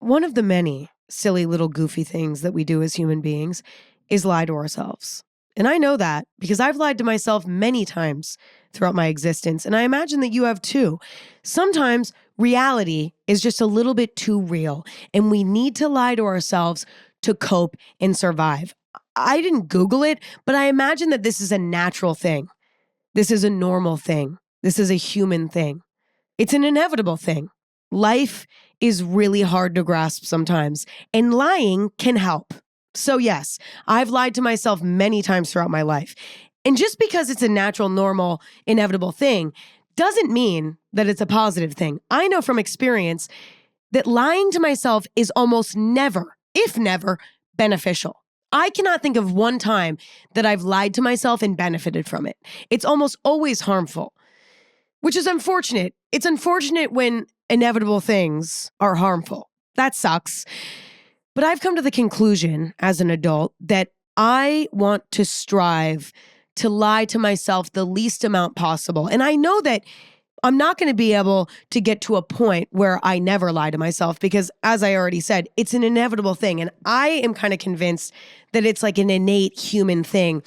One of the many silly little goofy things that we do as human beings is lie to ourselves. And I know that because I've lied to myself many times throughout my existence, and I imagine that you have too. Sometimes reality is just a little bit too real, and we need to lie to ourselves to cope and survive. I didn't Google it, but I imagine that this is a natural thing. This is a normal thing. This is a human thing. It's an inevitable thing. Life is really hard to grasp sometimes, and lying can help. So yes, I've lied to myself many times throughout my life. And just because it's a natural, normal, inevitable thing doesn't mean that it's a positive thing. I know from experience that lying to myself is almost never, if never, beneficial. I cannot think of one time that I've lied to myself and benefited from it. It's almost always harmful, which is unfortunate. It's unfortunate when inevitable things are harmful. That sucks. But I've come to the conclusion as an adult that I want to strive to lie to myself the least amount possible. And I know that I'm not going to be able to get to a point where I never lie to myself because, as I already said, it's an inevitable thing. And I am kind of convinced that it's like an innate human thing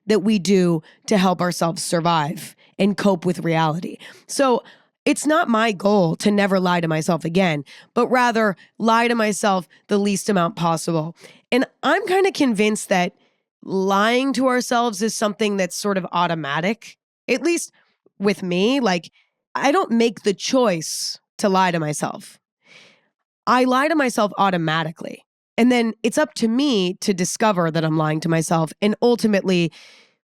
that we do to help ourselves survive and cope with reality. So it's not my goal to never lie to myself again, but rather lie to myself the least amount possible. And I'm kind of convinced that lying to ourselves is something that's sort of automatic, at least with me. Like, I don't make the choice to lie to myself. I lie to myself automatically. And then it's up to me to discover that I'm lying to myself and ultimately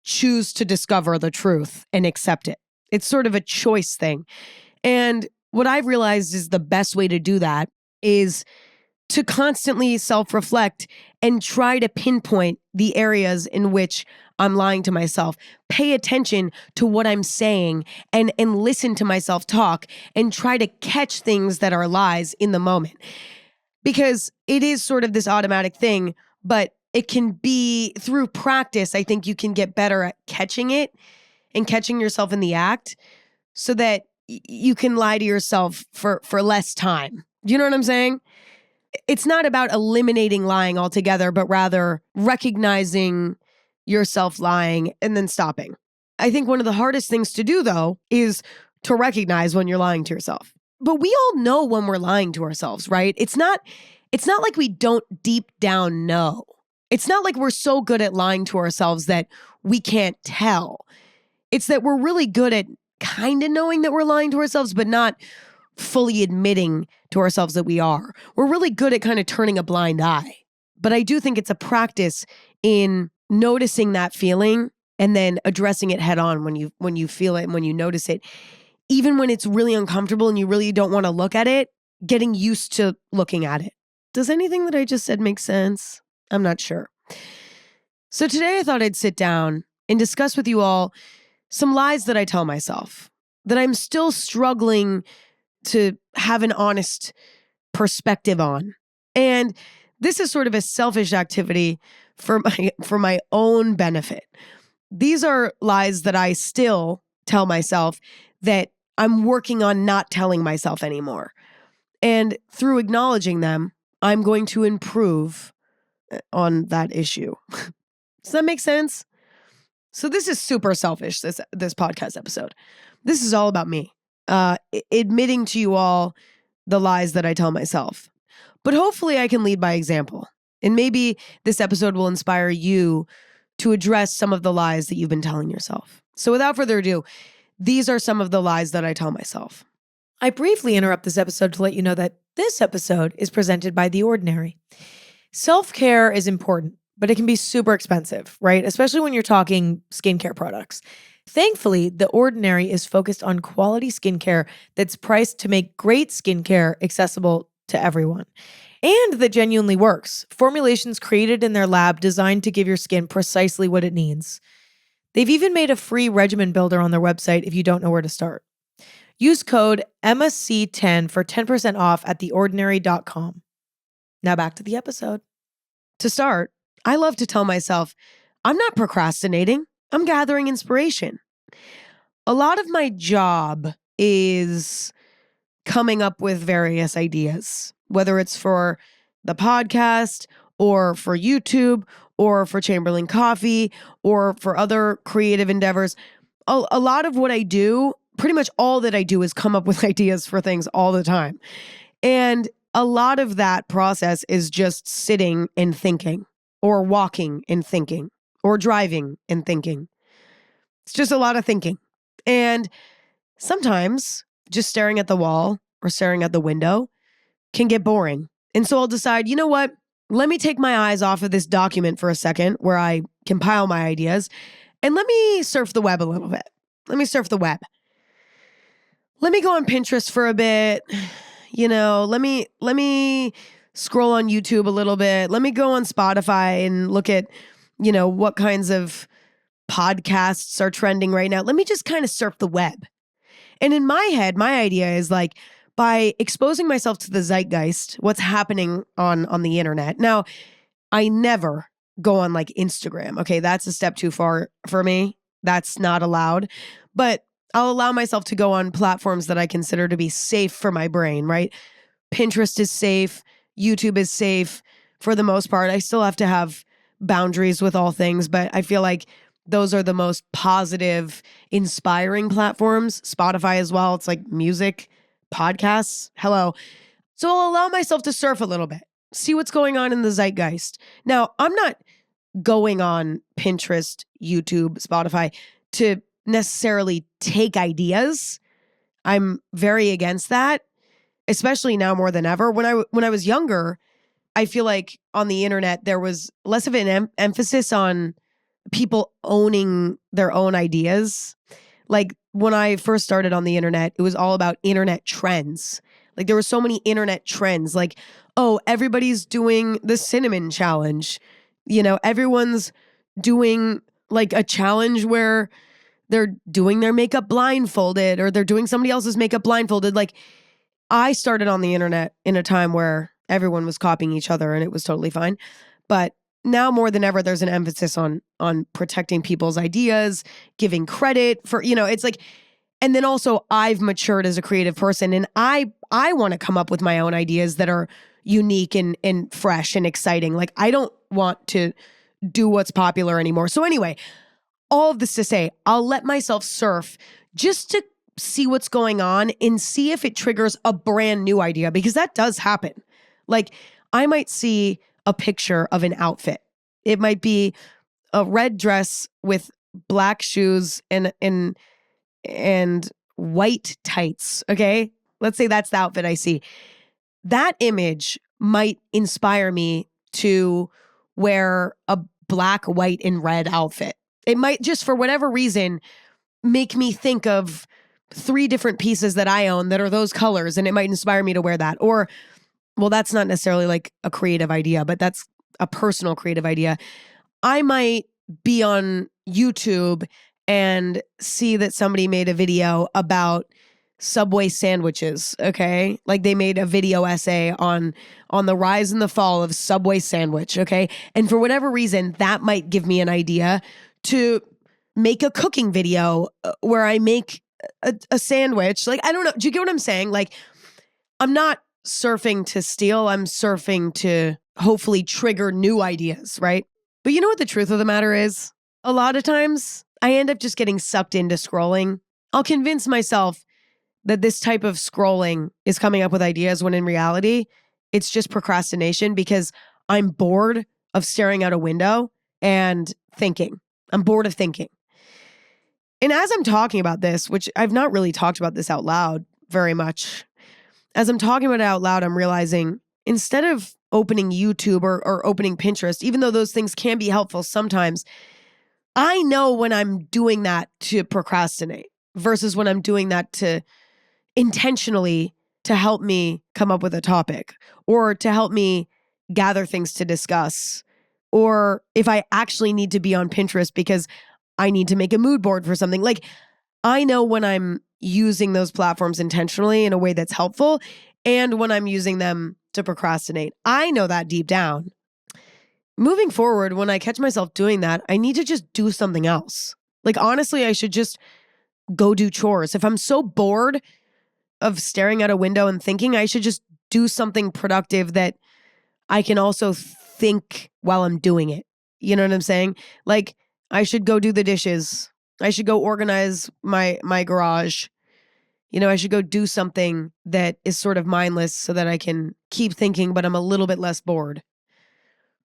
choose to discover the truth and accept it. It's sort of a choice thing. And what I've realized is the best way to do that is to constantly self-reflect and try to pinpoint the areas in which I'm lying to myself. Pay attention to what I'm saying and listen to myself talk and try to catch things that are lies in the moment. Because it is sort of this automatic thing, but it can be through practice. I think you can get better at catching it and catching yourself in the act so that you can lie to yourself for less time. You know what I'm saying? It's not about eliminating lying altogether, but rather recognizing yourself lying and then stopping. I think one of the hardest things to do, though, is to recognize when you're lying to yourself. But we all know when we're lying to ourselves, right? It's not like we don't deep down know. It's not like we're so good at lying to ourselves that we can't tell. It's that we're really good at kind of knowing that we're lying to ourselves, but not fully admitting to ourselves that we are. We're really good at kind of turning a blind eye. But I do think it's a practice in noticing that feeling and then addressing it head on when you feel it and when you notice it. Even when it's really uncomfortable and you really don't want to look at it, getting used to looking at it. Does anything that I just said make sense? I'm not sure. So today I thought I'd sit down and discuss with you all some lies that I tell myself that I'm still struggling to have an honest perspective on. And this is sort of a selfish activity for my own benefit. These are lies that I still tell myself that I'm working on not telling myself anymore. And through acknowledging them, I'm going to improve on that issue. Does that make sense? So this is super selfish, this podcast episode. This is all about me. Admitting to you all the lies that I tell myself. But hopefully I can lead by example. And maybe this episode will inspire you to address some of the lies that you've been telling yourself. So without further ado, these are some of the lies that I tell myself. I briefly interrupt this episode to let you know that this episode is presented by The Ordinary. Self-care is important, but it can be super expensive, right? Especially when you're talking skincare products. Thankfully, The Ordinary is focused on quality skincare that's priced to make great skincare accessible to everyone. And that genuinely works. Formulations created in their lab designed to give your skin precisely what it needs. They've even made a free regimen builder on their website if you don't know where to start. Use code MSC10 for 10% off at theordinary.com. Now back to the episode. To start, I love to tell myself, I'm not procrastinating. I'm gathering inspiration. A lot of my job is coming up with various ideas. whether it's for the podcast or for YouTube or for Chamberlain Coffee or for other creative endeavors. A lot of what I do, pretty much all that I do is come up with ideas for things all the time. And a lot of that process is just sitting and thinking or walking and thinking or driving and thinking. It's just a lot of thinking. And sometimes just staring at the wall or staring at the window can get boring. And so I'll decide, you know what? Let me take my eyes off of this document for a second where I compile my ideas and let me surf the web a little bit. Let me surf the web. Let me go on Pinterest for a bit. Let me scroll on YouTube a little bit. Let me go on Spotify and look at, what kinds of podcasts are trending right now. Let me just kind of surf the web. And in my head, my idea is like, by exposing myself to the zeitgeist, what's happening on the internet. Now, I never go on like Instagram. Okay, that's a step too far for me. That's not allowed. But I'll allow myself to go on platforms that I consider to be safe for my brain, right? Pinterest is safe. YouTube is safe for the most part. I still have to have boundaries with all things, but I feel like those are the most positive, inspiring platforms. Spotify as well. It's like music, podcasts. Hello. So I'll allow myself to surf a little bit, see what's going on in the zeitgeist. Now, I'm not going on Pinterest, YouTube, Spotify to necessarily take ideas. I'm very against that, especially now more than ever. When I was younger, I feel like on the internet, there was less of an emphasis on people owning their own ideas. Like when I first started on the internet, it was all about internet trends. Like there were so many internet trends, like, oh, everybody's doing the cinnamon challenge. Everyone's doing like a challenge where they're doing their makeup blindfolded or they're doing somebody else's makeup blindfolded. Like I started on the internet in a time where everyone was copying each other and it was totally fine. But now more than ever, there's an emphasis on protecting people's ideas, giving credit for, it's like, and then also I've matured as a creative person and I want to come up with my own ideas that are unique and fresh and exciting. Like I don't want to do what's popular anymore. So anyway, all of this to say, I'll let myself surf just to see what's going on and see if it triggers a brand new idea, because that does happen. Like I might see a picture of an outfit. It might be a red dress with black shoes and white tights. Okay. Let's say that's the outfit I see. That image might inspire me to wear a black, white, and red outfit. It might just, for whatever reason, make me think of 3 different pieces that I own that are those colors, and it might inspire me to wear that. Or, well, that's not necessarily like a creative idea, but that's a personal creative idea. I might be on YouTube and see that somebody made a video about Subway sandwiches, okay? Like they made a video essay on the rise and the fall of Subway sandwich, okay? And for whatever reason, that might give me an idea to make a cooking video where I make a sandwich. Like, I don't know. Do you get what I'm saying? Like, I'm not surfing to steal. I'm surfing to hopefully trigger new ideas, right? But you know what the truth of the matter is? A lot of times, I end up just getting sucked into scrolling. I'll convince myself that this type of scrolling is coming up with ideas when in reality, it's just procrastination because I'm bored of staring out a window and thinking. I'm bored of thinking. And as I'm talking about this, which I've not really talked about this out loud very much, as I'm talking about it out loud, I'm realizing instead of opening YouTube or opening Pinterest, even though those things can be helpful sometimes, I know when I'm doing that to procrastinate versus when I'm doing that to intentionally to help me come up with a topic or to help me gather things to discuss, or if I actually need to be on Pinterest because I need to make a mood board for something. Like I know when I'm using those platforms intentionally in a way that's helpful and when I'm using them to procrastinate. I know that deep down. Moving forward, when I catch myself doing that, I need to just do something else. Like honestly, I should just go do chores. If I'm so bored of staring out a window and thinking, I should just do something productive that I can also think while I'm doing it. You know what I'm saying? Like, I should go do the dishes. I should go organize my garage. You know, I should go do something that is sort of mindless so that I can keep thinking, but I'm a little bit less bored.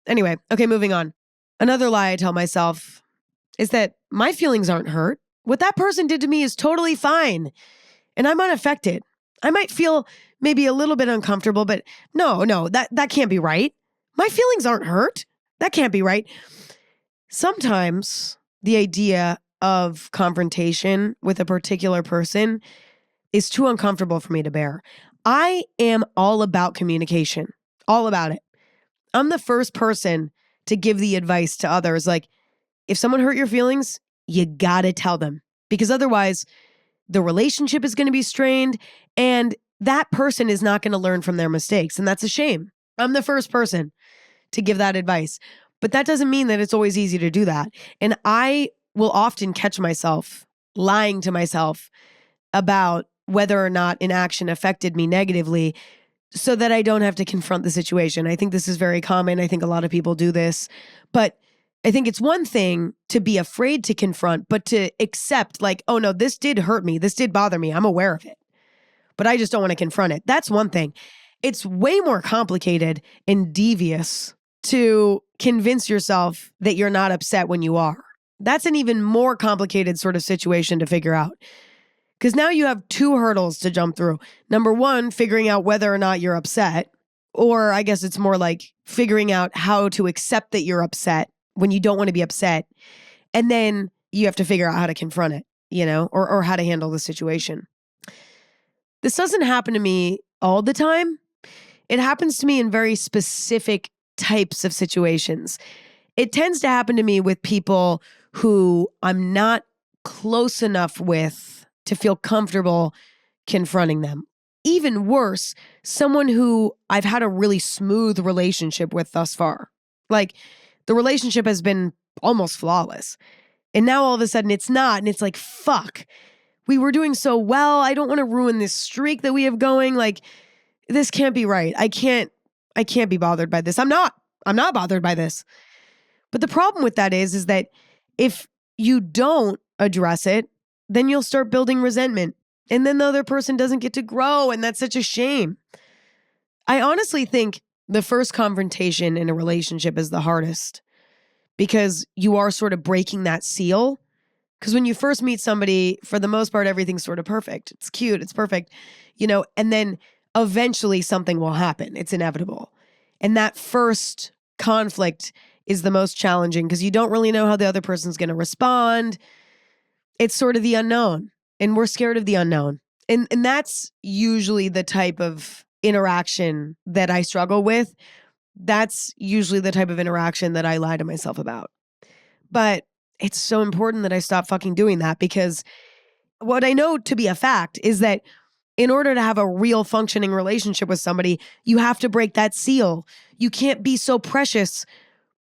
Anyway, okay, moving on. Another lie I tell myself is that my feelings aren't hurt. What that person did to me is totally fine, and I'm unaffected. I might feel maybe a little bit uncomfortable, but no, that can't be right. My feelings aren't hurt. That can't be right. Sometimes the idea of confrontation with a particular person is too uncomfortable for me to bear. I am all about communication, all about it. I'm the first person to give the advice to others. Like, if someone hurt your feelings, you gotta tell them, because otherwise the relationship is gonna be strained and that person is not gonna learn from their mistakes. And that's a shame. I'm the first person to give that advice. But that doesn't mean that it's always easy to do that. And I will often catch myself lying to myself about whether or not an action affected me negatively so that I don't have to confront the situation. I think this is very common. I think a lot of people do this. But I think it's one thing to be afraid to confront, but to accept, like, oh no, this did hurt me. This did bother me. I'm aware of it. But I just don't want to confront it. That's one thing. It's way more complicated and devious to convince yourself that you're not upset when you are. That's an even more complicated sort of situation to figure out. Because now you have two hurdles to jump through. Number one, figuring out whether or not you're upset. Or I guess it's more like figuring out how to accept that you're upset when you don't want to be upset. And then you have to figure out how to confront it, you know, or how to handle the situation. This doesn't happen to me all the time. It happens to me in very specific types of situations. It tends to happen to me with people who I'm not close enough with to feel comfortable confronting them. Even worse, someone who I've had a really smooth relationship with thus far. Like, the relationship has been almost flawless. And now all of a sudden it's not. And it's like, fuck, we were doing so well. I don't want to ruin this streak that we have going. Like, this can't be right. I can't be bothered by this. I'm not bothered by this. But the problem with that is that if you don't address it, then you'll start building resentment. And then the other person doesn't get to grow. And that's such a shame. I honestly think the first confrontation in a relationship is the hardest, because you are sort of breaking that seal. Because when you first meet somebody, for the most part, everything's sort of perfect. It's cute. It's perfect. You know, and then eventually something will happen. It's inevitable. And that first conflict is the most challenging because you don't really know how the other person's going to respond. It's sort of the unknown, and we're scared of the unknown. And that's usually the type of interaction that I struggle with. That's usually the type of interaction that I lie to myself about. But it's so important that I stop fucking doing that, because what I know to be a fact is that in order to have a real functioning relationship with somebody, you have to break that seal. You can't be so precious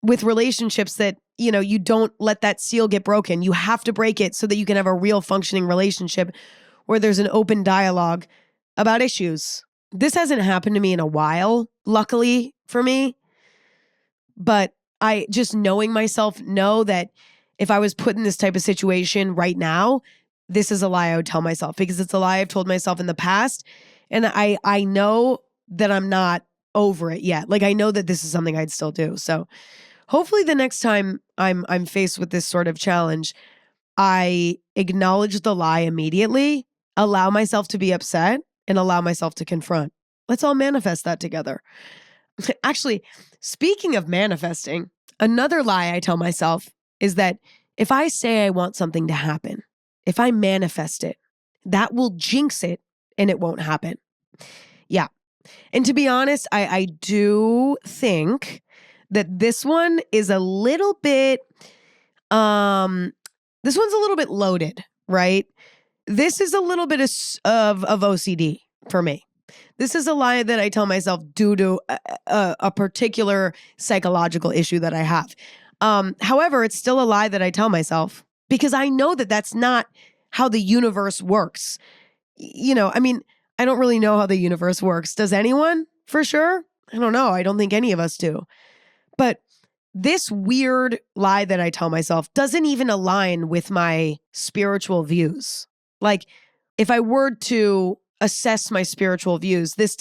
with relationships that, you know, you don't let that seal get broken. You have to break it so that you can have a real functioning relationship where there's an open dialogue about issues. This hasn't happened to me in a while, luckily for me. But I, just knowing myself, know that if I was put in this type of situation right now, this is a lie I would tell myself, because it's a lie I've told myself in the past. And I know that I'm not over it yet. Like, I know that this is something I'd still do. So hopefully the next time I'm faced with this sort of challenge, I acknowledge the lie immediately, allow myself to be upset, and allow myself to confront. Let's all manifest that together. Actually, speaking of manifesting, another lie I tell myself is that if I say I want something to happen, if I manifest it, that will jinx it and it won't happen. Yeah. And to be honest, I do think that this one is a little bit, this one's a little bit loaded, right? This is a little bit of OCD for me. This is a lie that I tell myself due to a particular psychological issue that I have. However, it's still a lie that I tell myself, because I know that that's not how the universe works. You know, I mean, I don't really know how the universe works. Does anyone? for sure. I don't know. I don't think any of us do. But this weird lie that I tell myself doesn't even align with my spiritual views. Like, if I were to assess my spiritual views, this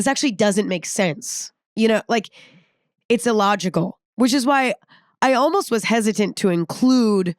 actually doesn't make sense. Like, it's illogical, which is why I almost was hesitant to include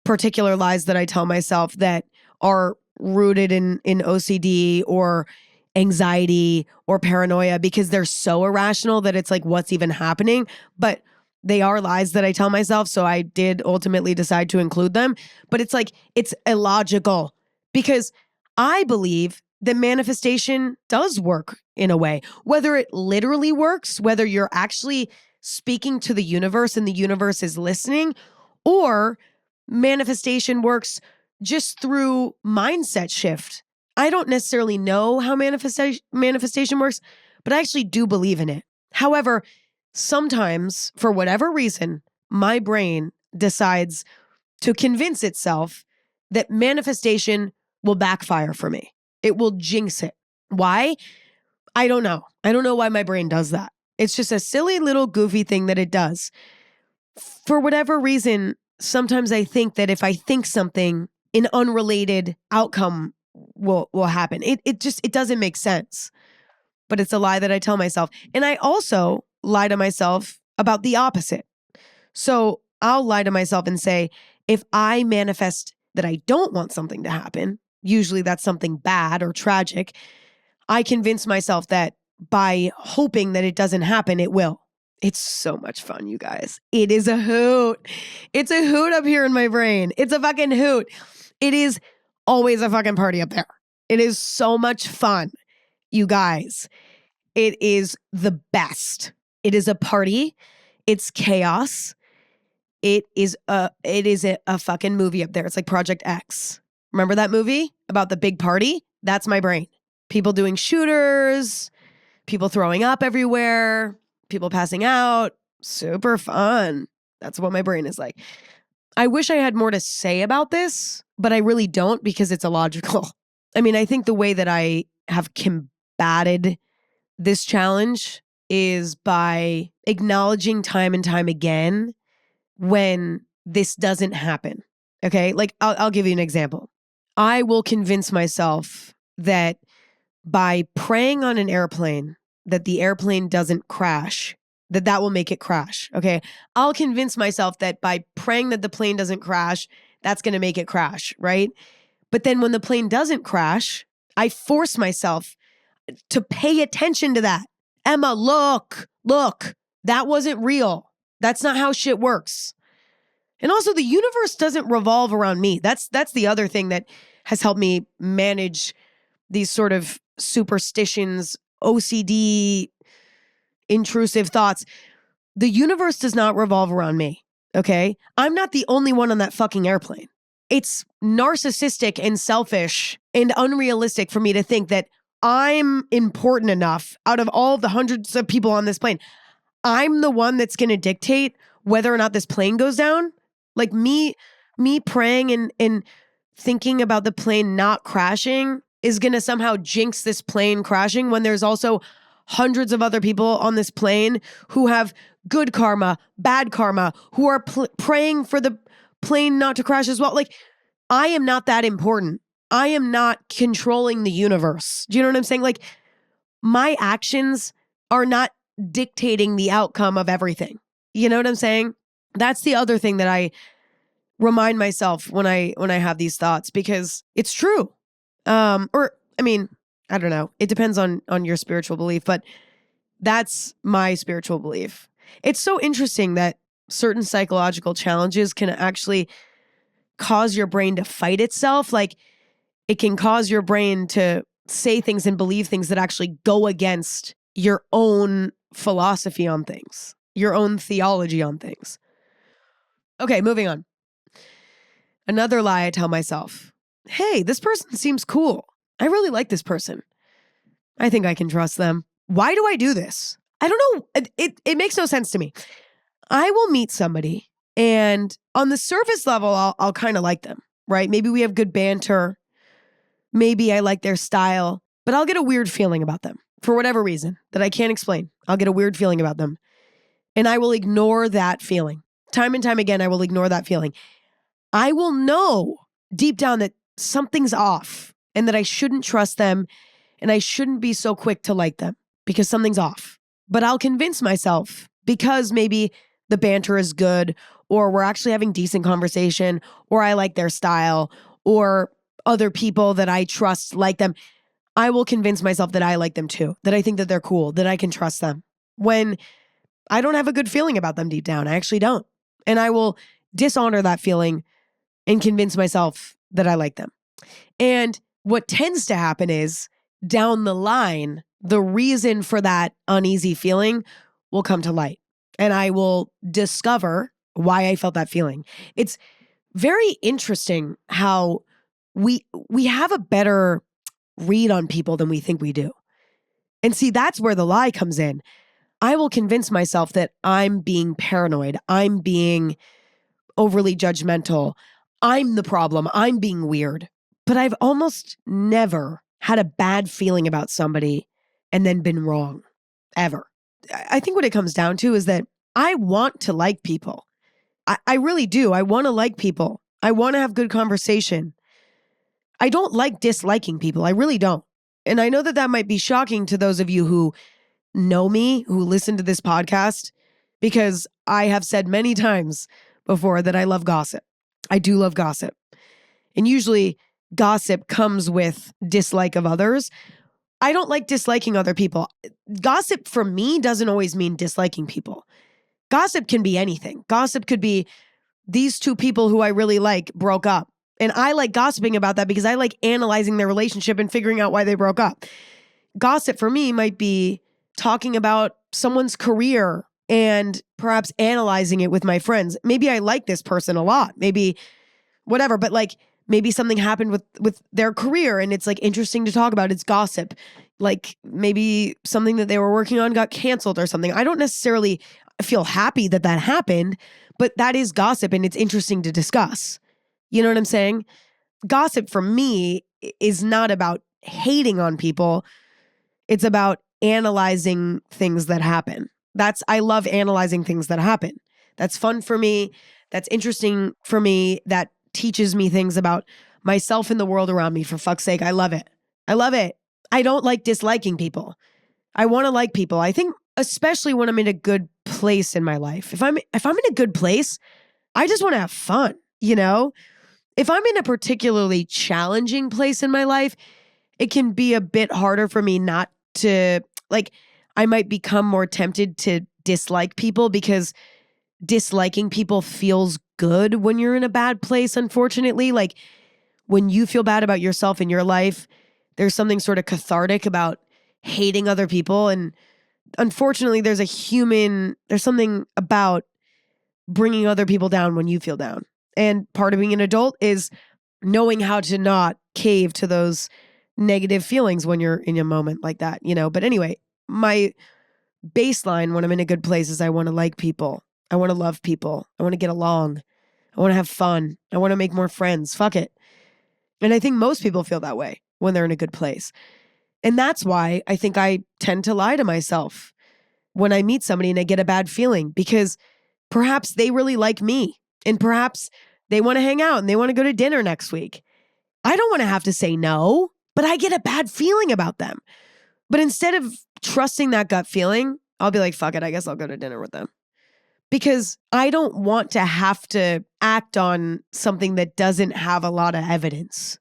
particular lies that I tell myself that are rooted in OCD or anxiety or paranoia, because they're so irrational that it's like, what's even happening? But they are lies that I tell myself. So I did ultimately decide to include them. But it's like, it's illogical because I believe that manifestation does work in a way, whether it literally works, whether you're actually speaking to the universe and the universe is listening, or manifestation works just through mindset shift. I don't necessarily know how manifestation works, but I actually do believe in it. However, sometimes, for whatever reason, my brain decides to convince itself that manifestation will backfire for me. It will jinx it. Why? I don't know. I don't know why my brain does that. It's just a silly little goofy thing that it does. For whatever reason, sometimes I think that if I think something, an unrelated outcome will happen. It doesn't make sense. But it's a lie that I tell myself. And I also lie to myself about the opposite. So I'll lie to myself and say, if I manifest that I don't want something to happen, usually that's something bad or tragic, I convince myself that by hoping that it doesn't happen, it will. It's so much fun, you guys. It is a hoot. It's a hoot up here in my brain. It's a fucking hoot. It is always a fucking party up there. It is so much fun, you guys. It is the best. It is a party. It's chaos. It is a fucking movie up there. It's like Project X. Remember that movie about the big party? That's my brain. People doing shooters, people throwing up everywhere, people passing out. Super fun. That's what my brain is like. I wish I had more to say about this, but I really don't because it's illogical. I mean, I think the way that I have combated this challenge is by acknowledging time and time again when this doesn't happen. Okay? Like, I'll give you an example. I will convince myself that by praying on an airplane, that the airplane doesn't crash, that will make it crash. Okay. I'll convince myself that by praying that the plane doesn't crash, that's going to make it crash. Right. But then when the plane doesn't crash, I force myself to pay attention to that. Emma, look, that wasn't real. That's not how shit works. And also, the universe doesn't revolve around me. That's the other thing that has helped me manage these sort of superstitions, OCD, intrusive thoughts. The universe does not revolve around me, okay? I'm not the only one on that fucking airplane. It's narcissistic and selfish and unrealistic for me to think that I'm important enough out of all of the hundreds of people on this plane. I'm the one that's going to dictate whether or not this plane goes down. Like me praying and thinking about the plane not crashing is going to somehow jinx this plane crashing when there's also hundreds of other people on this plane who have good karma, bad karma, who are praying for the plane not to crash as well. Like, I am not that important. I am not controlling the universe. Do you know what I'm saying? Like, my actions are not dictating the outcome of everything. You know what I'm saying? That's the other thing that I remind myself when I have these thoughts, because it's true. Or, I mean, I don't know. It depends on your spiritual belief, but that's my spiritual belief. It's so interesting that certain psychological challenges can actually cause your brain to fight itself. Like, it can cause your brain to say things and believe things that actually go against your own philosophy on things, your own theology on things. Okay, moving on. Another lie I tell myself. Hey, this person seems cool. I really like this person. I think I can trust them. Why do I do this? I don't know. It makes no sense to me. I will meet somebody and on the surface level, I'll kind of like them, right? Maybe we have good banter. Maybe I like their style, but I'll get a weird feeling about them. for whatever reason that I can't explain. I'll get a weird feeling about them. And I will ignore that feeling. Time and time again, I will ignore that feeling. I will know deep down that something's off and that I shouldn't trust them and I shouldn't be so quick to like them because something's off. But I'll convince myself because maybe the banter is good or we're actually having decent conversation or I like their style or other people that I trust like them. I will convince myself that I like them too, that I think that they're cool, that I can trust them. When I don't have a good feeling about them deep down, I actually don't. And I will dishonor that feeling and convince myself that I like them. And what tends to happen is down the line, the reason for that uneasy feeling will come to light and I will discover why I felt that feeling. It's very interesting how we have a better read on people than we think we do. And see, that's where the lie comes in. I will convince myself that I'm being paranoid. I'm being overly judgmental. I'm the problem. I'm being weird. But I've almost never had a bad feeling about somebody and then been wrong, ever. I think what it comes down to is that I want to like people. I really do. I want to like people. I want to have good conversation. I don't like disliking people. I really don't. And I know that that might be shocking to those of you who know me, who listen to this podcast, because I have said many times before that I love gossip. I do love gossip. And usually gossip comes with dislike of others. I don't like disliking other people. Gossip for me doesn't always mean disliking people. Gossip can be anything. Gossip could be these two people who I really like broke up. And I like gossiping about that because I like analyzing their relationship and figuring out why they broke up. Gossip for me might be talking about someone's career and perhaps analyzing it with my friends. Maybe I like this person a lot. Maybe whatever, but like maybe something happened with their career and it's like interesting to talk about. It's gossip. Like maybe something that they were working on got canceled or something. I don't necessarily feel happy that that happened, but that is gossip and it's interesting to discuss. You know what I'm saying? Gossip for me is not about hating on people. It's about analyzing things that happen. I love analyzing things that happen. That's fun for me. That's interesting for me. That teaches me things about myself and the world around me. For fuck's sake, I love it. I love it. I don't like disliking people. I want to like people. I think especially when I'm in a good place in my life. If I'm in a good place, I just want to have fun, you know? If I'm in a particularly challenging place in my life, it can be a bit harder for me not to, like, I might become more tempted to dislike people because disliking people feels good when you're in a bad place, unfortunately. Like, when you feel bad about yourself in your life, there's something sort of cathartic about hating other people. And unfortunately, there's something about bringing other people down when you feel down. And part of being an adult is knowing how to not cave to those negative feelings when you're in a moment like that, you know? But anyway, my baseline when I'm in a good place is I want to like people. I want to love people. I want to get along. I want to have fun. I want to make more friends. Fuck it. And I think most people feel that way when they're in a good place. And that's why I think I tend to lie to myself when I meet somebody and I get a bad feeling because perhaps they really like me and perhaps they want to hang out and they want to go to dinner next week. I don't want to have to say no, but I get a bad feeling about them. But instead of trusting that gut feeling, I'll be like, fuck it, I guess I'll go to dinner with them. Because I don't want to have to act on something that doesn't have a lot of evidence,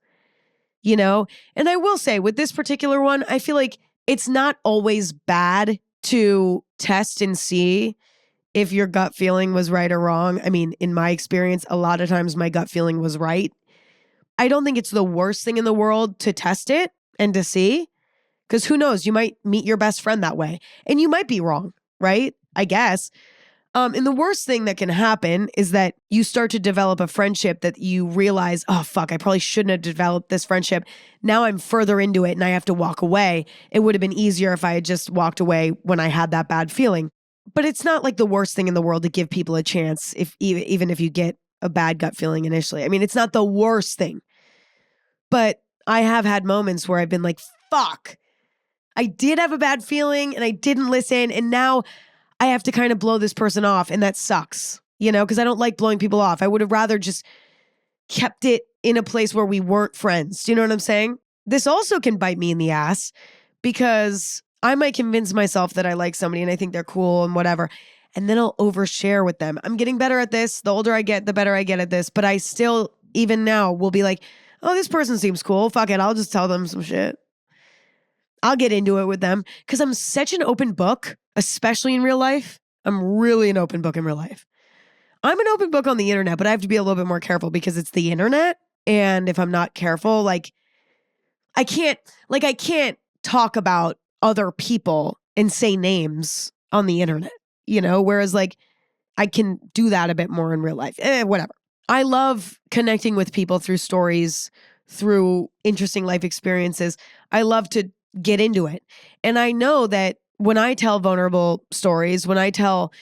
you know? And I will say with this particular one, I feel like it's not always bad to test and see if your gut feeling was right or wrong. I mean, in my experience, a lot of times my gut feeling was right. I don't think it's the worst thing in the world to test it and to see, because who knows, you might meet your best friend that way and you might be wrong, right? I guess. And the worst thing that can happen is that you start to develop a friendship that you realize, oh, fuck, I probably shouldn't have developed this friendship. Now I'm further into it and I have to walk away. It would have been easier if I had just walked away when I had that bad feeling. But it's not like the worst thing in the world to give people a chance, even if you get a bad gut feeling initially. I mean, it's not the worst thing. But I have had moments where I've been like, fuck, I did have a bad feeling and I didn't listen. And now I have to kind of blow this person off. And that sucks, because I don't like blowing people off. I would have rather just kept it in a place where we weren't friends. Do you know what I'm saying? This also can bite me in the ass because I might convince myself that I like somebody and I think they're cool and whatever. And then I'll overshare with them. I'm getting better at this. The older I get, the better I get at this. But I still, even now, will be like, oh, this person seems cool. Fuck it. I'll just tell them some shit. I'll get into it with them because I'm such an open book, especially in real life. I'm really an open book in real life. I'm an open book on the internet, but I have to be a little bit more careful because it's the internet. And if I'm not careful, I can't talk about other people and say names on the internet, whereas I can do that a bit more in real life. Whatever. I love connecting with people through stories, through interesting life experiences. I love to get into it. And I know that when I tell vulnerable stories, when I tell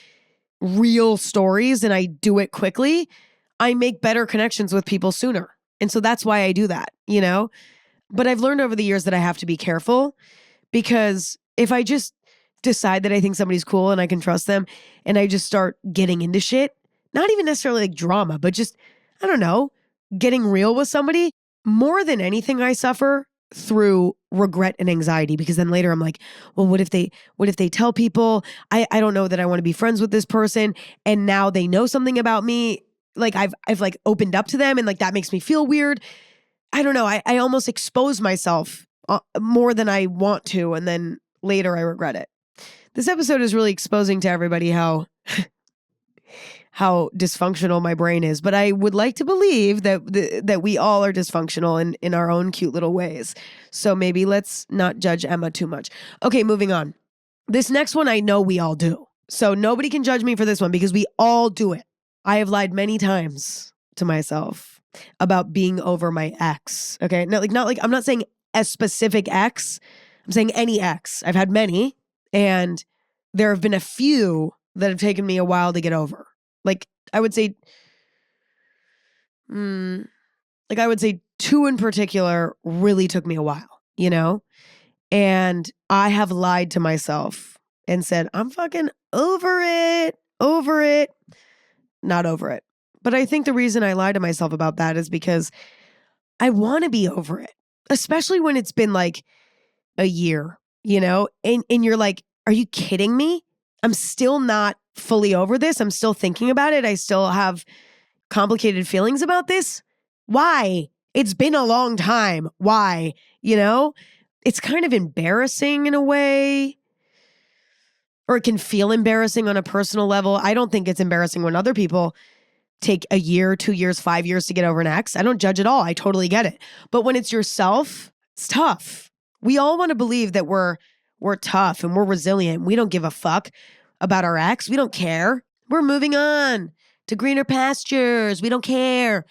real stories and I do it quickly, I make better connections with people sooner. And so that's why I do that, But I've learned over the years that I have to be careful because if I just decide that I think somebody's cool and I can trust them and I just start getting into shit, not even necessarily like drama, but just, I don't know, getting real with somebody, more than anything I suffer through regret and anxiety because then later I'm like, well, what if they tell people I don't know that I want to be friends with this person and now they know something about me, like I've opened up to them and that makes me feel weird. I don't know. I almost expose myself more than I want to and then later I regret it. This episode is really exposing to everybody how dysfunctional my brain is. But I would like to believe that we all are dysfunctional in our own cute little ways. So maybe let's not judge Emma too much. Okay, moving on. This next one I know we all do. So nobody can judge me for this one because we all do it. I have lied many times to myself about being over my ex. Okay, not like I'm not saying a specific ex. I'm saying any ex. I've had many, and there have been a few that have taken me a while to get over. I would say, two in particular really took me a while, And I have lied to myself and said, I'm fucking over it, not over it. But I think the reason I lie to myself about that is because I want to be over it, especially when it's been a year, and you're like, are you kidding me? I'm still not fully over this. I'm still thinking about it. I still have complicated feelings about this. Why? It's been a long time. Why? It's kind of embarrassing in a way, or it can feel embarrassing on a personal level. I don't think it's embarrassing when other people take a year, 2 years, 5 years to get over an ex. I don't judge at all. I totally get it. But when it's yourself, it's tough. We all want to believe that we're tough and we're resilient. We don't give a fuck about our ex. We don't care. We're moving on to greener pastures. We don't care.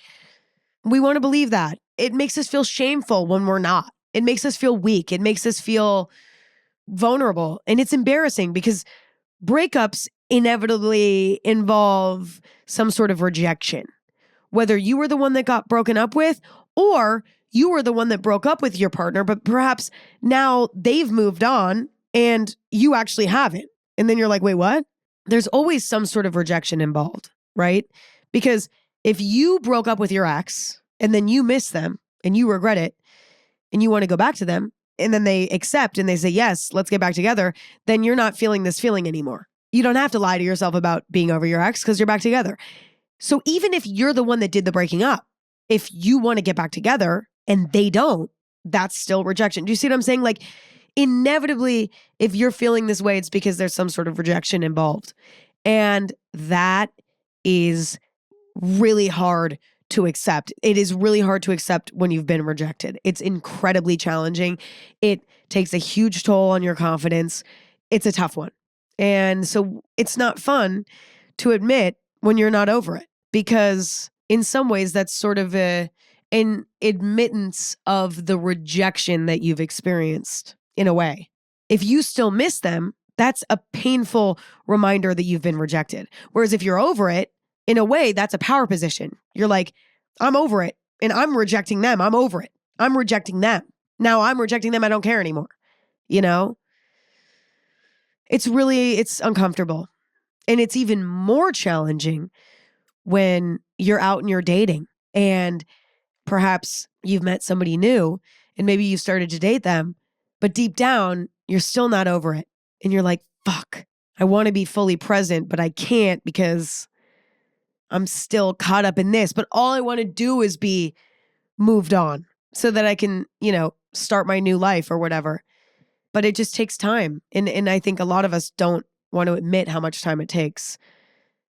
We want to believe that. It makes us feel shameful when we're not. It makes us feel weak. It makes us feel vulnerable. And it's embarrassing because breakups inevitably involve some sort of rejection. Whether you were the one that got broken up with or you were the one that broke up with your partner, but perhaps now they've moved on and you actually haven't. And then you're like, wait, what? There's always some sort of rejection involved, right? Because if you broke up with your ex and then you miss them and you regret it and you want to go back to them and then they accept and they say, yes, let's get back together, then you're not feeling this feeling anymore. You don't have to lie to yourself about being over your ex because you're back together. So even if you're the one that did the breaking up, if you want to get back together and they don't, that's still rejection. Do you see what I'm saying? Inevitably, if you're feeling this way, it's because there's some sort of rejection involved. And that is really hard to accept. It is really hard to accept when you've been rejected. It's incredibly challenging. It takes a huge toll on your confidence. It's a tough one. And so it's not fun to admit when you're not over it, because in some ways that's sort of an admittance of the rejection that you've experienced in a way. If you still miss them, that's a painful reminder that you've been rejected. Whereas if you're over it, in a way, that's a power position. You're like, I'm over it and I'm rejecting them. I'm over it. I'm rejecting them. Now I'm rejecting them. I don't care anymore. you know? It's uncomfortable. And it's even more challenging when you're out and you're dating and perhaps you've met somebody new and maybe you started to date them, but deep down, you're still not over it. And you're like, fuck, I want to be fully present, but I can't because I'm still caught up in this. But all I want to do is be moved on so that I can, start my new life or whatever. But it just takes time. And I think a lot of us don't want to admit how much time it takes.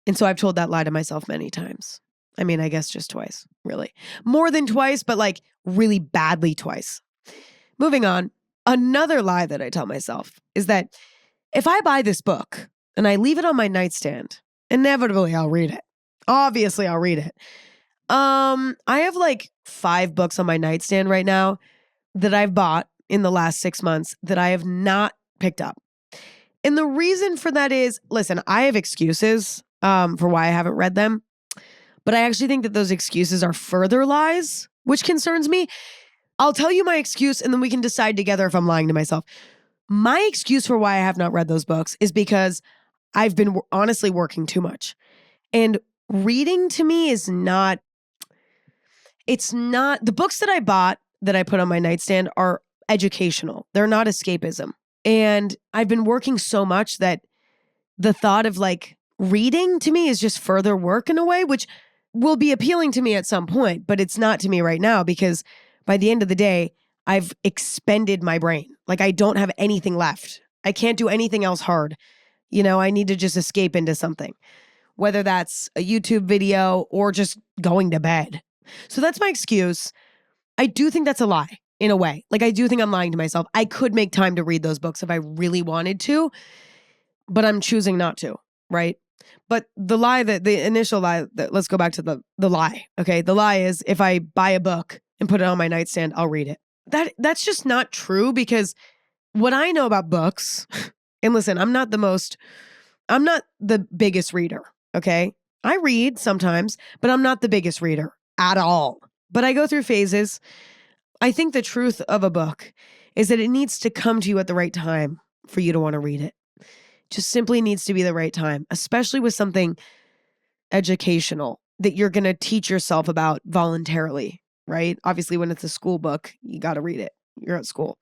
And so I've told that lie to myself many times. I mean, I guess just twice, really. More than twice, but like really badly twice. Moving on, another lie that I tell myself is that if I buy this book and I leave it on my nightstand, inevitably I'll read it. Obviously, I'll read it. I have like 5 books on my nightstand right now that I've bought in the last 6 months that I have not picked up. And the reason for that is, listen, I have excuses for why I haven't read them. But I actually think that those excuses are further lies, which concerns me. I'll tell you my excuse and then we can decide together if I'm lying to myself. My excuse for why I have not read those books is because I've been honestly working too much. And reading to me is not, the books that I bought that I put on my nightstand are educational. They're not escapism. And I've been working so much that the thought of like reading to me is just further work in a way, which will be appealing to me at some point, but it's not to me right now because by the end of the day, I've expended my brain. Like I don't have anything left. I can't do anything else hard. I need to just escape into something, whether that's a YouTube video or just going to bed. So that's my excuse. I do think that's a lie in a way. Like I do think I'm lying to myself. I could make time to read those books if I really wanted to, but I'm choosing not to, right? But the initial lie, let's go back to the lie. Okay. The lie is if I buy a book and put it on my nightstand, I'll read it. That's just not true because what I know about books, and listen, I'm not the biggest reader. Okay. I read sometimes, but I'm not the biggest reader at all. But I go through phases. I think the truth of a book is that it needs to come to you at the right time for you to want to read it. Just simply needs to be the right time, especially with something educational that you're going to teach yourself about voluntarily, right? Obviously, when it's a school book, you got to read it. You're at school.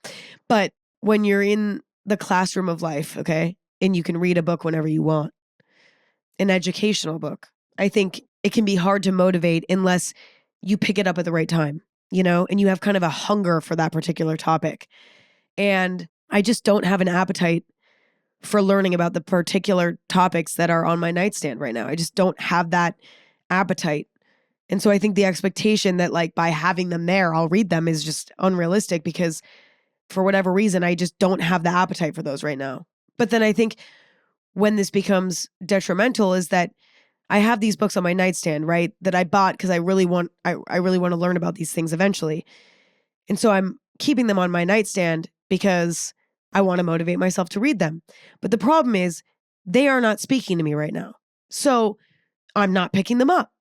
But when you're in the classroom of life, okay, and you can read a book whenever you want, an educational book, I think it can be hard to motivate unless you pick it up at the right time, and you have kind of a hunger for that particular topic. And I just don't have an appetite for learning about the particular topics that are on my nightstand right now. I just don't have that appetite. And so I think the expectation that like by having them there, I'll read them is just unrealistic because for whatever reason, I just don't have the appetite for those right now. But then I think when this becomes detrimental is that I have these books on my nightstand, right? That I bought because I really want to learn about these things eventually. And so I'm keeping them on my nightstand because I want to motivate myself to read them. But the problem is they are not speaking to me right now. So I'm not picking them up.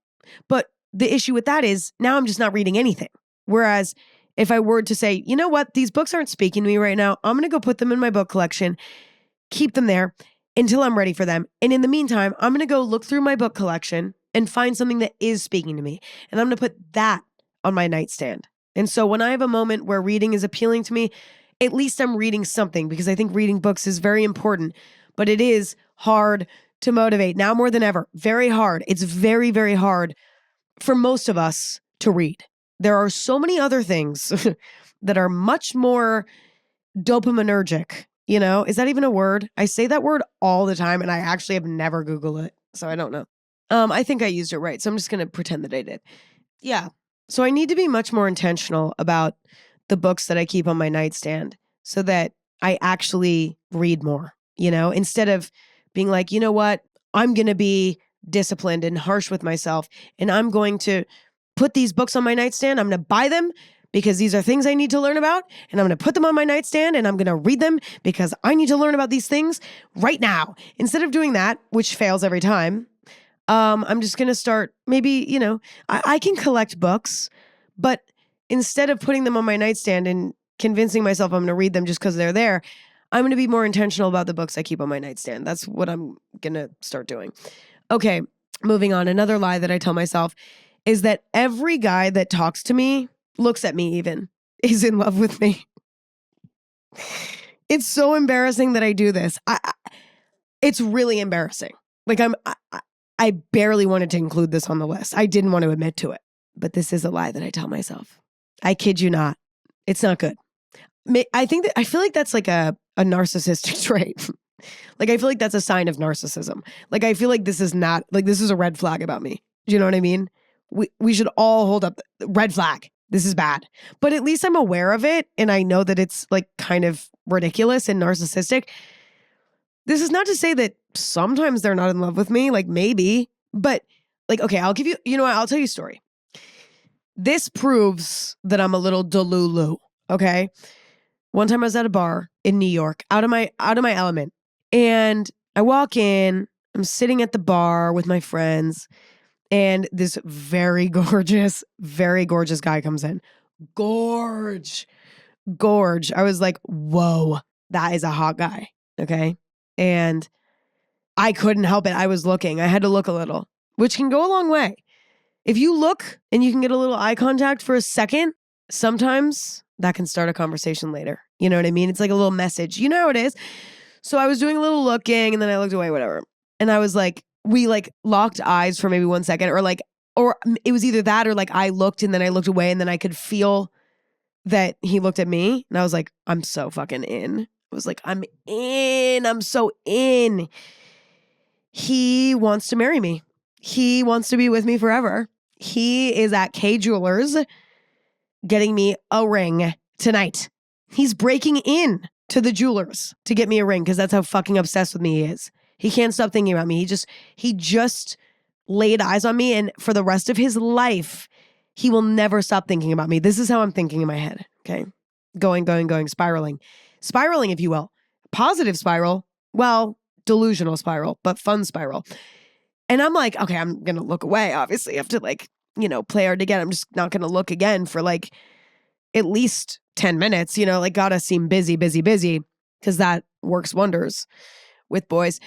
But the issue with that is now I'm just not reading anything. Whereas if I were to say, you know what, these books aren't speaking to me right now, I'm going to go put them in my book collection, keep them there until I'm ready for them. And in the meantime, I'm going to go look through my book collection and find something that is speaking to me. And I'm going to put that on my nightstand. And so when I have a moment where reading is appealing to me, at least I'm reading something because I think reading books is very important, but it is hard to motivate now more than ever. Very hard. It's very, very hard for most of us to read. There are so many other things that are much more dopaminergic. Is that even a word? I say that word all the time and I actually have never Googled it. So I don't know. I think I used it right. So I'm just going to pretend that I did. Yeah. So I need to be much more intentional about the books that I keep on my nightstand so that I actually read more, instead of being like, you know what, I'm going to be disciplined and harsh with myself and I'm going to put these books on my nightstand. I'm going to buy them because these are things I need to learn about and I'm going to put them on my nightstand and I'm going to read them because I need to learn about these things right now. Instead of doing that, which fails every time, I'm just going to start maybe, I can collect books, but instead of putting them on my nightstand and convincing myself I'm going to read them just because they're there. I'm going to be more intentional about the books I keep on my nightstand. That's what I'm going to start doing. Okay, moving on. Another lie that I tell myself is that every guy that talks to me, looks at me even, is in love with me. It's so embarrassing that I do this. It's really embarrassing. Like I barely wanted to include this on the list. I didn't want to admit to it. But this is a lie that I tell myself. I kid you not. It's not good. I feel like that's like a narcissistic trait. Like I feel like that's a sign of narcissism. Like I feel like this is not, like this is a red flag about me. Do you know what I mean? We should all hold up red flag. This is bad. But at least I'm aware of it and I know that it's like kind of ridiculous and narcissistic. This is not to say that sometimes they're not in love with me, like maybe, but like, okay, I'll give you, you know what, I'll tell you a story. This proves that I'm a little delulu, okay? One time I was at a bar in New York, out of my element. And I walk in, I'm sitting at the bar with my friends, and this very gorgeous guy comes in. Gorge. I was like, whoa, that is a hot guy, okay? And I couldn't help it. I was looking. I had to look a little, which can go a long way. If you look and you can get a little eye contact for a second, sometimes that can start a conversation later. You know what I mean? It's like a little message. You know how it is? So I was doing a little looking and then I looked away, whatever. And I was like, we like locked eyes for maybe 1 second or it was either that or like I looked and then I looked away and then I could feel that he looked at me and I was like, I'm so fucking in. I was like, I'm in. I'm so in. He wants to marry me. He wants to be with me forever. He is at K Jewelers getting me a ring tonight. He's breaking in to the jewelers to get me a ring because that's how fucking obsessed with me he is. He can't stop thinking about me. He just laid eyes on me, and for the rest of his life, he will never stop thinking about me. This is how I'm thinking in my head. Okay. Going, spiraling, if you will. Positive spiral. Well, delusional spiral, but fun spiral. And I'm like, okay, I'm going to look away. Obviously, I have to like, play hard to get. I'm just not going to look again for like at least 10 minutes, like gotta seem busy because that works wonders with boys.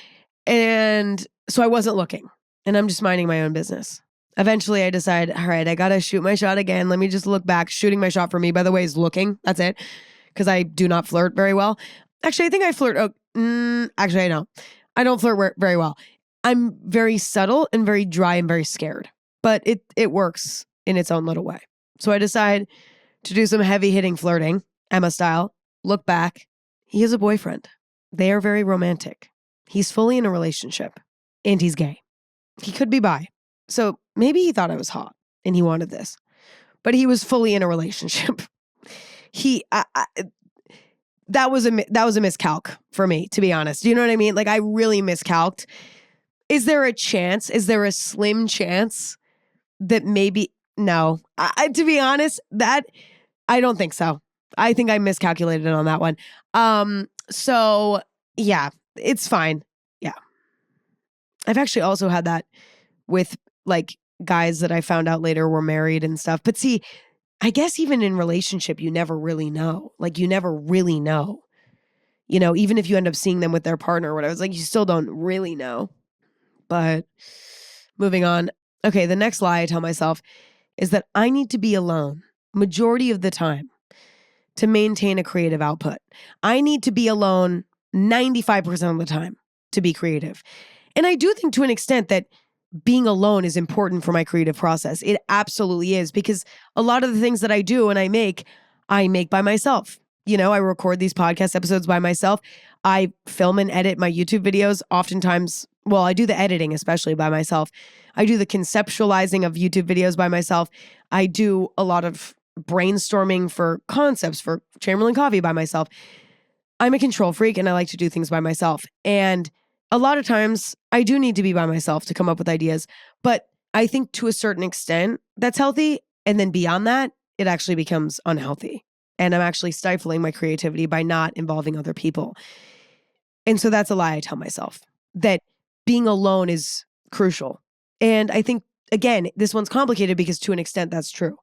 And so I wasn't looking and I'm just minding my own business. Eventually I decide, all right, I gotta shoot my shot again. Let me just look back. Shooting my shot for me, by the way, is looking. That's it. Because I do not flirt very well. Actually, I think I flirt. Actually, I don't. I don't flirt very well. I'm very subtle and very dry and very scared. But it works in its own little way. So I decide to do some heavy hitting flirting, Emma style. Look back. He has a boyfriend. They are very romantic. He's fully in a relationship and he's gay. He could be bi. So maybe he thought I was hot and he wanted this, but he was fully in a relationship. That was a miscalc for me, to be honest. Do you know what I mean? Like I really miscalced. Is there a slim chance that maybe, no, to be honest, that I don't think so. I think I miscalculated on that one. So yeah, it's fine. Yeah. I've actually also had that with like guys that I found out later were married and stuff. But see, I guess even in relationship, you never really know. Like you never really know. Even if you end up seeing them with their partner or whatever, it's like you still don't really know. But moving on. Okay, the next lie I tell myself is that I need to be alone majority of the time to maintain a creative output. I need to be alone 95% of the time to be creative. And I do think to an extent that being alone is important for my creative process. It absolutely is, because a lot of the things that I do and I make by myself. I record these podcast episodes by myself. I film and edit my YouTube videos oftentimes. Well, I do the editing, especially by myself. I do the conceptualizing of YouTube videos by myself. I do a lot of brainstorming for concepts for Chamberlain Coffee by myself. I'm a control freak and I like to do things by myself. And a lot of times I do need to be by myself to come up with ideas. But I think to a certain extent that's healthy. And then beyond that, it actually becomes unhealthy. And I'm actually stifling my creativity by not involving other people. And so that's a lie I tell myself, that being alone is crucial. And I think, again, this one's complicated because to an extent that's true.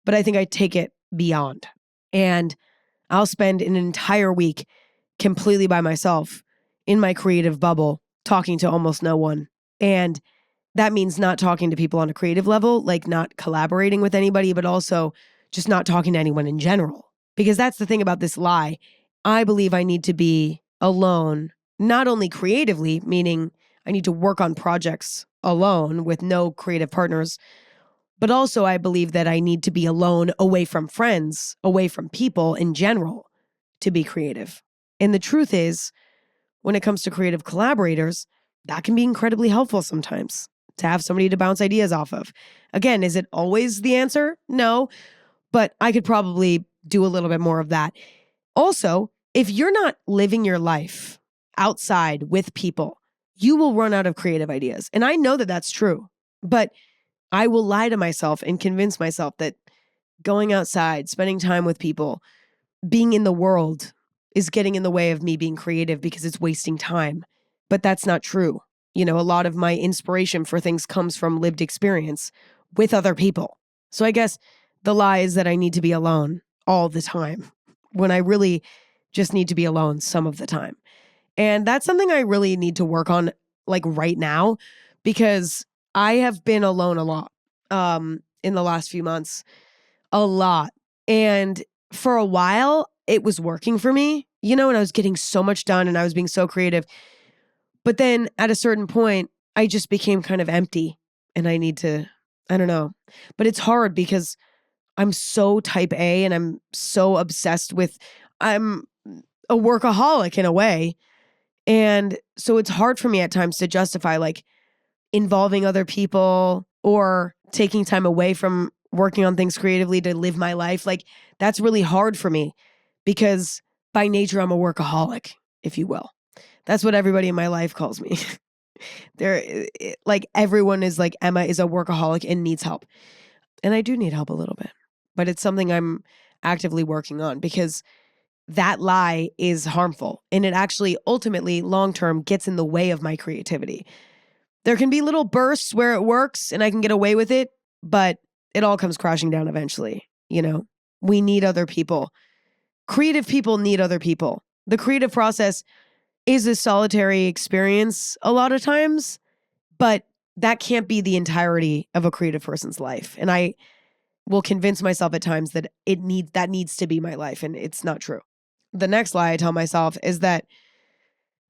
But I think I take it beyond. And I'll spend an entire week completely by myself in my creative bubble, talking to almost no one. And that means not talking to people on a creative level, like not collaborating with anybody, but also just not talking to anyone in general. Because that's the thing about this lie. I believe I need to be alone, not only creatively, meaning I need to work on projects alone with no creative partners, but also I believe that I need to be alone, away from friends, away from people in general, to be creative. And the truth is, when it comes to creative collaborators, that can be incredibly helpful sometimes to have somebody to bounce ideas off of. Again, is it always the answer? No, but I could probably do a little bit more of that. Also, if you're not living your life outside with people, you will run out of creative ideas. And I know that that's true, but I will lie to myself and convince myself that going outside, spending time with people, being in the world is getting in the way of me being creative because it's wasting time. But that's not true. A lot of my inspiration for things comes from lived experience with other people. So I guess the lie is that I need to be alone all the time when I really just need to be alone some of the time. And that's something I really need to work on like right now, because I have been alone a lot in the last few months, a lot. And for a while, it was working for me, and I was getting so much done and I was being so creative. But then at a certain point, I just became kind of empty and I don't know. But it's hard because I'm so type A and I'm so obsessed with, I'm a workaholic in a way. And so it's hard for me at times to justify like involving other people or taking time away from working on things creatively to live my life. Like that's really hard for me because by nature, I'm a workaholic, if you will. That's what everybody in my life calls me. Like everyone is like, Emma is a workaholic and needs help. And I do need help a little bit, but it's something I'm actively working on because that lie is harmful. And it actually ultimately long-term gets in the way of my creativity. There can be little bursts where it works and I can get away with it, but it all comes crashing down eventually. We need other people. Creative people need other people. The creative process is a solitary experience a lot of times, but that can't be the entirety of a creative person's life. And I will convince myself at times that that needs to be my life, and it's not true. The next lie I tell myself is that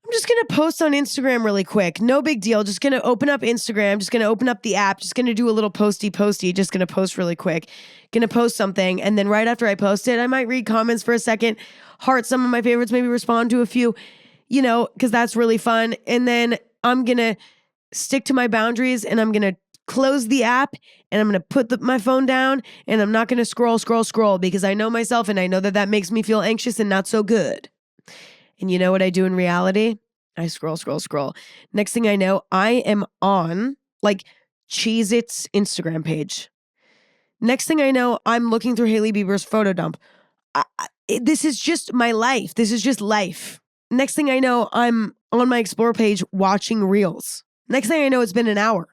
I'm just going to post on Instagram really quick. No big deal. Just going to open up Instagram, just going to open up the app, just going to do a little posty, just going to post really quick. Going to post something, and then right after I post it, I might read comments for a second, heart some of my favorites, maybe respond to a few, because that's really fun. And then I'm going to stick to my boundaries and I'm going to close the app and I'm going to put my phone down and I'm not going to scroll because I know myself and I know that makes me feel anxious and not so good. And you know what I do in reality? I scroll. Next thing I know, I am on like Cheez-Its Instagram page. Next thing I know, I'm looking through Hailey Bieber's photo dump. This is just my life. This is just life. Next thing I know, I'm on my Explore page watching Reels. Next thing I know, it's been an hour.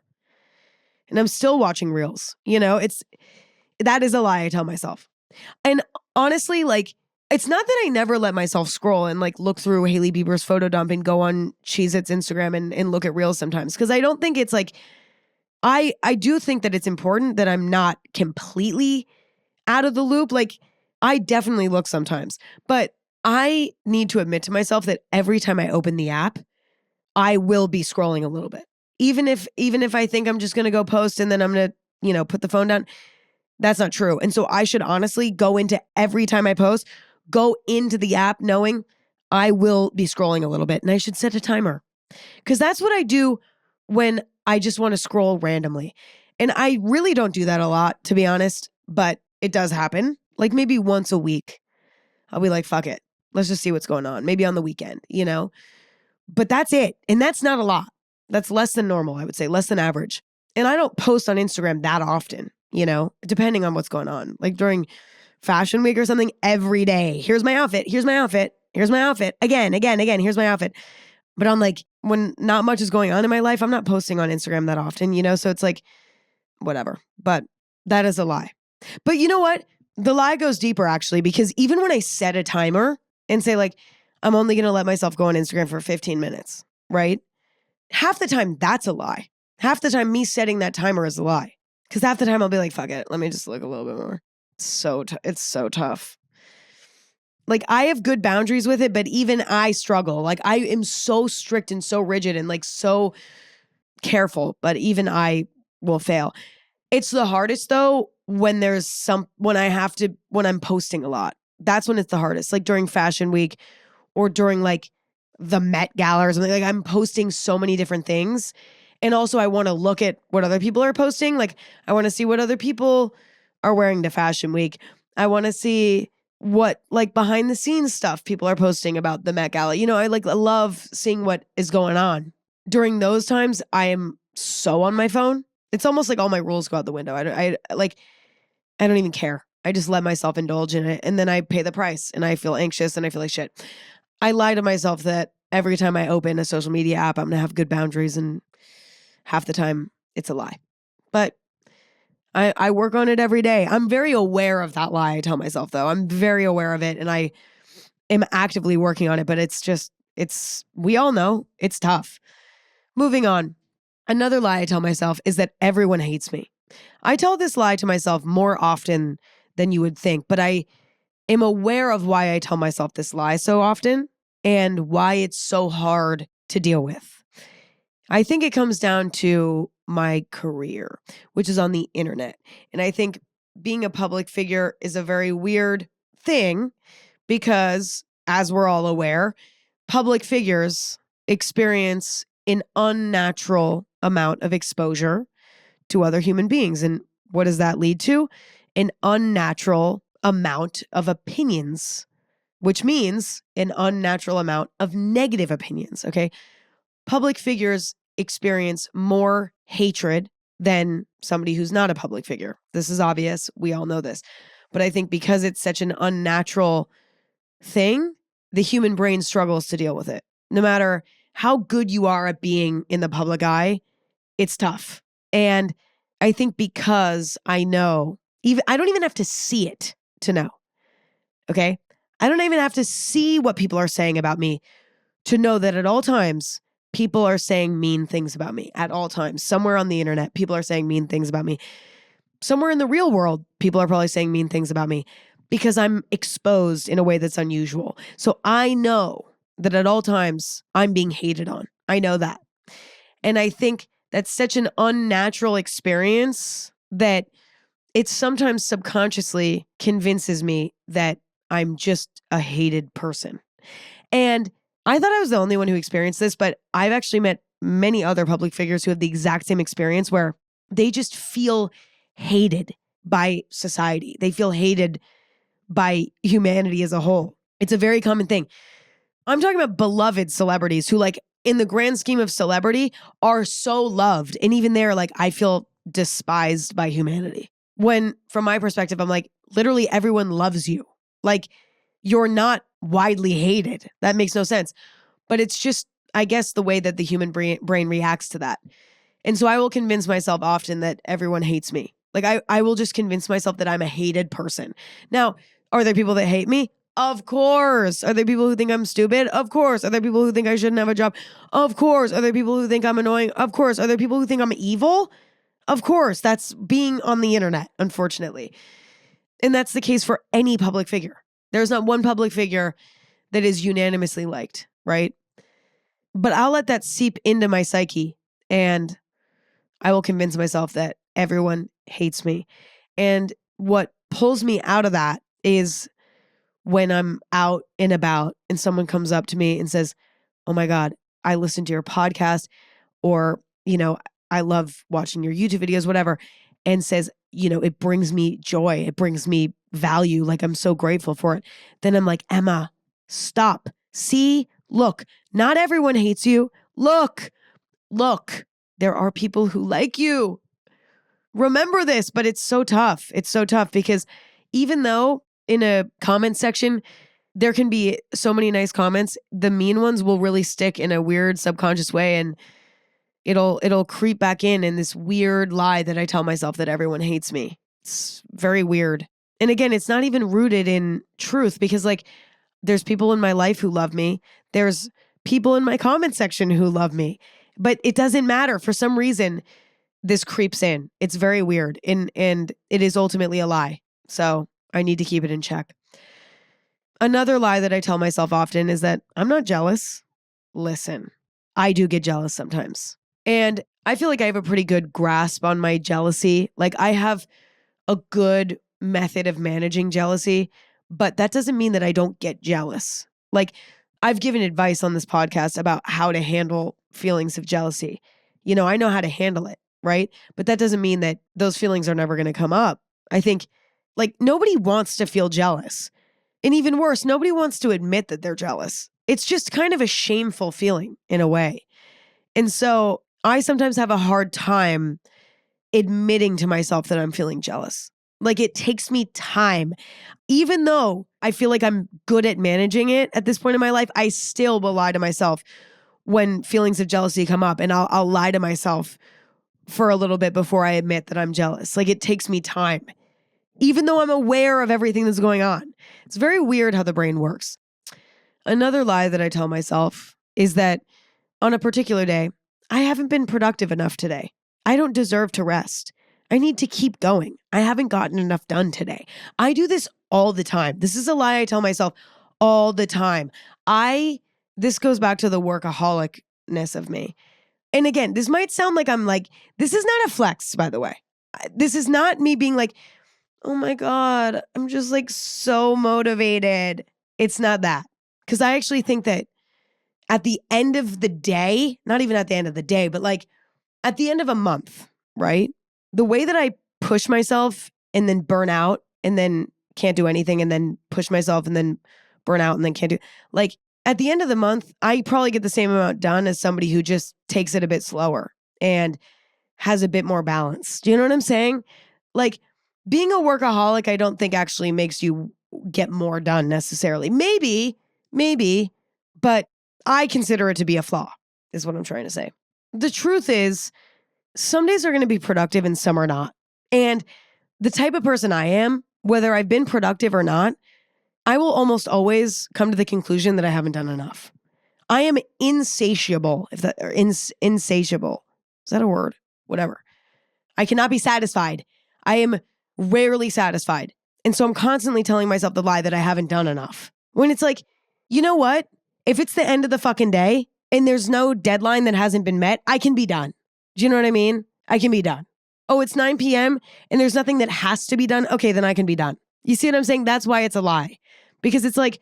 And I'm still watching Reels. That is a lie I tell myself. And honestly, like, it's not that I never let myself scroll and like look through Hailey Bieber's photo dump and go on Cheez-Its Instagram and look at Reels sometimes. Because I don't think it's like, I do think that it's important that I'm not completely out of the loop. Like, I definitely look sometimes. But I need to admit to myself that every time I open the app, I will be scrolling a little bit. Even if I think I'm just going to go post and then I'm going to, put the phone down, that's not true. And so I should honestly go into every time I post, go into the app knowing I will be scrolling a little bit and I should set a timer. Because that's what I do when I just want to scroll randomly. And I really don't do that a lot, to be honest, but it does happen. Like maybe once a week, I'll be like, fuck it. Let's just see what's going on. Maybe on the weekend, But that's it. And that's not a lot. That's less than normal, I would say, less than average. And I don't post on Instagram that often, depending on what's going on. Like during Fashion Week or something, every day. Here's my outfit. Here's my outfit. Here's my outfit. Again. Here's my outfit. But I'm like, when not much is going on in my life, I'm not posting on Instagram that often, So it's like, whatever. But that is a lie. But you know what? The lie goes deeper actually, because even when I set a timer and say like, I'm only going to let myself go on Instagram for 15 minutes, right? Half the time that's a lie. Half the time me setting that timer is a lie. Because half the time I'll be like, fuck it, let me just look a little bit more. It's so tough. Like I have good boundaries with it, but even I struggle. Like I am so strict and so rigid and like so careful, but even I will fail. It's the hardest though when when I'm posting a lot. That's when it's the hardest. Like during Fashion Week or during like the Met Gala or something. Like I'm posting so many different things. And also I want to look at what other people are posting. Like I want to see what other people are wearing to Fashion Week. I want to see what like behind the scenes stuff people are posting about the Met Gala. I love seeing what is going on. During those times, I am so on my phone. It's almost like all my rules go out the window. I don't even care. I just let myself indulge in it. And then I pay the price and I feel anxious and I feel like shit. I lie to myself that every time I open a social media app, I'm going to have good boundaries. And half the time it's a lie. But I work on it every day. I'm very aware of that lie I tell myself, though. I'm very aware of it. And I am actively working on it. But we all know it's tough. Moving on. Another lie I tell myself is that everyone hates me. I tell this lie to myself more often than you would think, but I am aware of why I tell myself this lie so often and why it's so hard to deal with. I think it comes down to my career, which is on the internet. And I think being a public figure is a very weird thing because, as we're all aware, public figures experience an unnatural amount of exposure to other human beings. And what does that lead to? An unnatural amount of opinions, which means an unnatural amount of negative opinions. Okay. Public figures experience more hatred than somebody who's not a public figure. This is obvious. We all know this. But I think because it's such an unnatural thing, the human brain struggles to deal with it. No matter how good you are at being in the public eye, it's tough. And I think because I know, I don't even have to see it to know. Okay? I don't even have to see what people are saying about me to know that at all times, people are saying mean things about me. At all times. Somewhere on the internet, people are saying mean things about me. Somewhere in the real world, people are probably saying mean things about me because I'm exposed in a way that's unusual. So I know that at all times, I'm being hated on. I know that. And I think that's such an unnatural experience that it sometimes subconsciously convinces me that I'm just a hated person. And I thought I was the only one who experienced this, but I've actually met many other public figures who have the exact same experience where they just feel hated by society. They feel hated by humanity as a whole. It's a very common thing. I'm talking about beloved celebrities who, like, in the grand scheme of celebrity, are so loved. And even there, like, I feel despised by humanity. When, from my perspective, I'm like, literally everyone loves you. Like, you're not widely hated. That makes no sense. But it's just, I guess, the way that the human brain reacts to that. And so I will convince myself often that everyone hates me. Like, I will just convince myself that I'm a hated person. Now, are there people that hate me? Of course. Are there people who think I'm stupid? Of course. Are there people who think I shouldn't have a job? Of course. Are there people who think I'm annoying? Of course. Are there people who think I'm evil? Of course. That's being on the internet, unfortunately. And that's the case for any public figure. There's not one public figure that is unanimously liked, right? But I'll let that seep into my psyche and I will convince myself that everyone hates me. And what pulls me out of that is when I'm out and about and someone comes up to me and says, "Oh my God, I listened to your podcast," or, "I love watching your YouTube videos," whatever, and says, "It brings me joy. It brings me value. Like, I'm so grateful for it." Then I'm like, "Emma, stop. See, look, not everyone hates you. Look, there are people who like you. Remember this." But it's so tough. It's so tough because even though in a comment section, there can be so many nice comments, the mean ones will really stick in a weird subconscious way. And it'll creep back in this weird lie that I tell myself that everyone hates me. It's very weird. And again, it's not even rooted in truth because like there's people in my life who love me. There's people in my comment section who love me. But it doesn't matter. For some reason, this creeps in. It's very weird. And it is ultimately a lie. So I need to keep it in check. Another lie that I tell myself often is that I'm not jealous. Listen, I do get jealous sometimes. And I feel like I have a pretty good grasp on my jealousy. Like I have a good method of managing jealousy, but that doesn't mean that I don't get jealous. Like I've given advice on this podcast about how to handle feelings of jealousy. You know, I know how to handle it, right? But that doesn't mean that those feelings are never going to come up. I think like nobody wants to feel jealous. And even worse, nobody wants to admit that they're jealous. It's just kind of a shameful feeling in a way. And so I sometimes have a hard time admitting to myself that I'm feeling jealous. Like it takes me time. Even though I feel like I'm good at managing it at this point in my life, I still will lie to myself when feelings of jealousy come up. And I'll lie to myself for a little bit before I admit that I'm jealous. Like it takes me time, even though I'm aware of everything that's going on. It's very weird how the brain works. Another lie that I tell myself is that on a particular day, I haven't been productive enough today. I don't deserve to rest. I need to keep going. I haven't gotten enough done today. I do this all the time. This is a lie I tell myself all the time. This goes back to the workaholicness of me. And again, this might sound like this is not a flex, by the way. This is not me being like, oh my God, I'm just like so motivated. It's not that. Because I actually think that at the end of the day, not even at the end of the day, but like at the end of a month, right? The way that I push myself and then burn out and then can't do anything and then push myself and then burn out and then can't do, like at the end of the month, I probably get the same amount done as somebody who just takes it a bit slower and has a bit more balance. Do you know what I'm saying? Like being a workaholic, I don't think actually makes you get more done necessarily. Maybe, but I consider it to be a flaw, is what I'm trying to say. The truth is, some days are going to be productive and some are not. And the type of person I am, whether I've been productive or not, I will almost always come to the conclusion that I haven't done enough. I am insatiable, insatiable. Is that a word? Whatever. I cannot be satisfied. I am rarely satisfied. And so I'm constantly telling myself the lie that I haven't done enough. When it's like, you know what? If it's the end of the fucking day and there's no deadline that hasn't been met, I can be done. Do you know what I mean? I can be done. Oh, it's 9 p.m. and there's nothing that has to be done. Okay, then I can be done. You see what I'm saying? That's why it's a lie. Because it's like,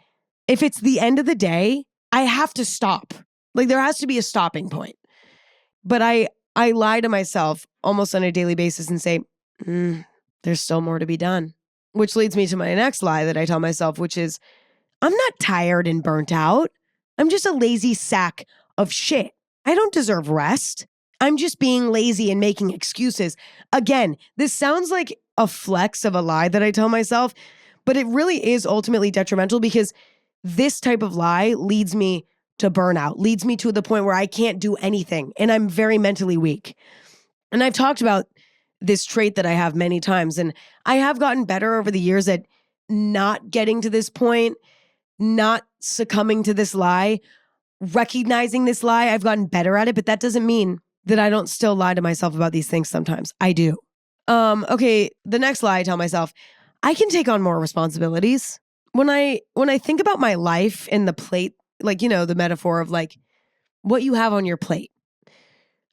if it's the end of the day, I have to stop. Like there has to be a stopping point. But I lie to myself almost on a daily basis and say, there's still more to be done. Which leads me to my next lie that I tell myself, which is, I'm not tired and burnt out. I'm just a lazy sack of shit. I don't deserve rest. I'm just being lazy and making excuses. Again, this sounds like a flex of a lie that I tell myself, but it really is ultimately detrimental because this type of lie leads me to burnout, leads me to the point where I can't do anything and I'm very mentally weak. And I've talked about this trait that I have many times, and I have gotten better over the years at not getting to this point, not succumbing to this lie, recognizing this lie. I've gotten better at it, but that doesn't mean that I don't still lie to myself about these things sometimes. I do. Okay, the next lie I tell myself, I can take on more responsibilities. When I think about my life and the plate, like, you know, the metaphor of like what you have on your plate,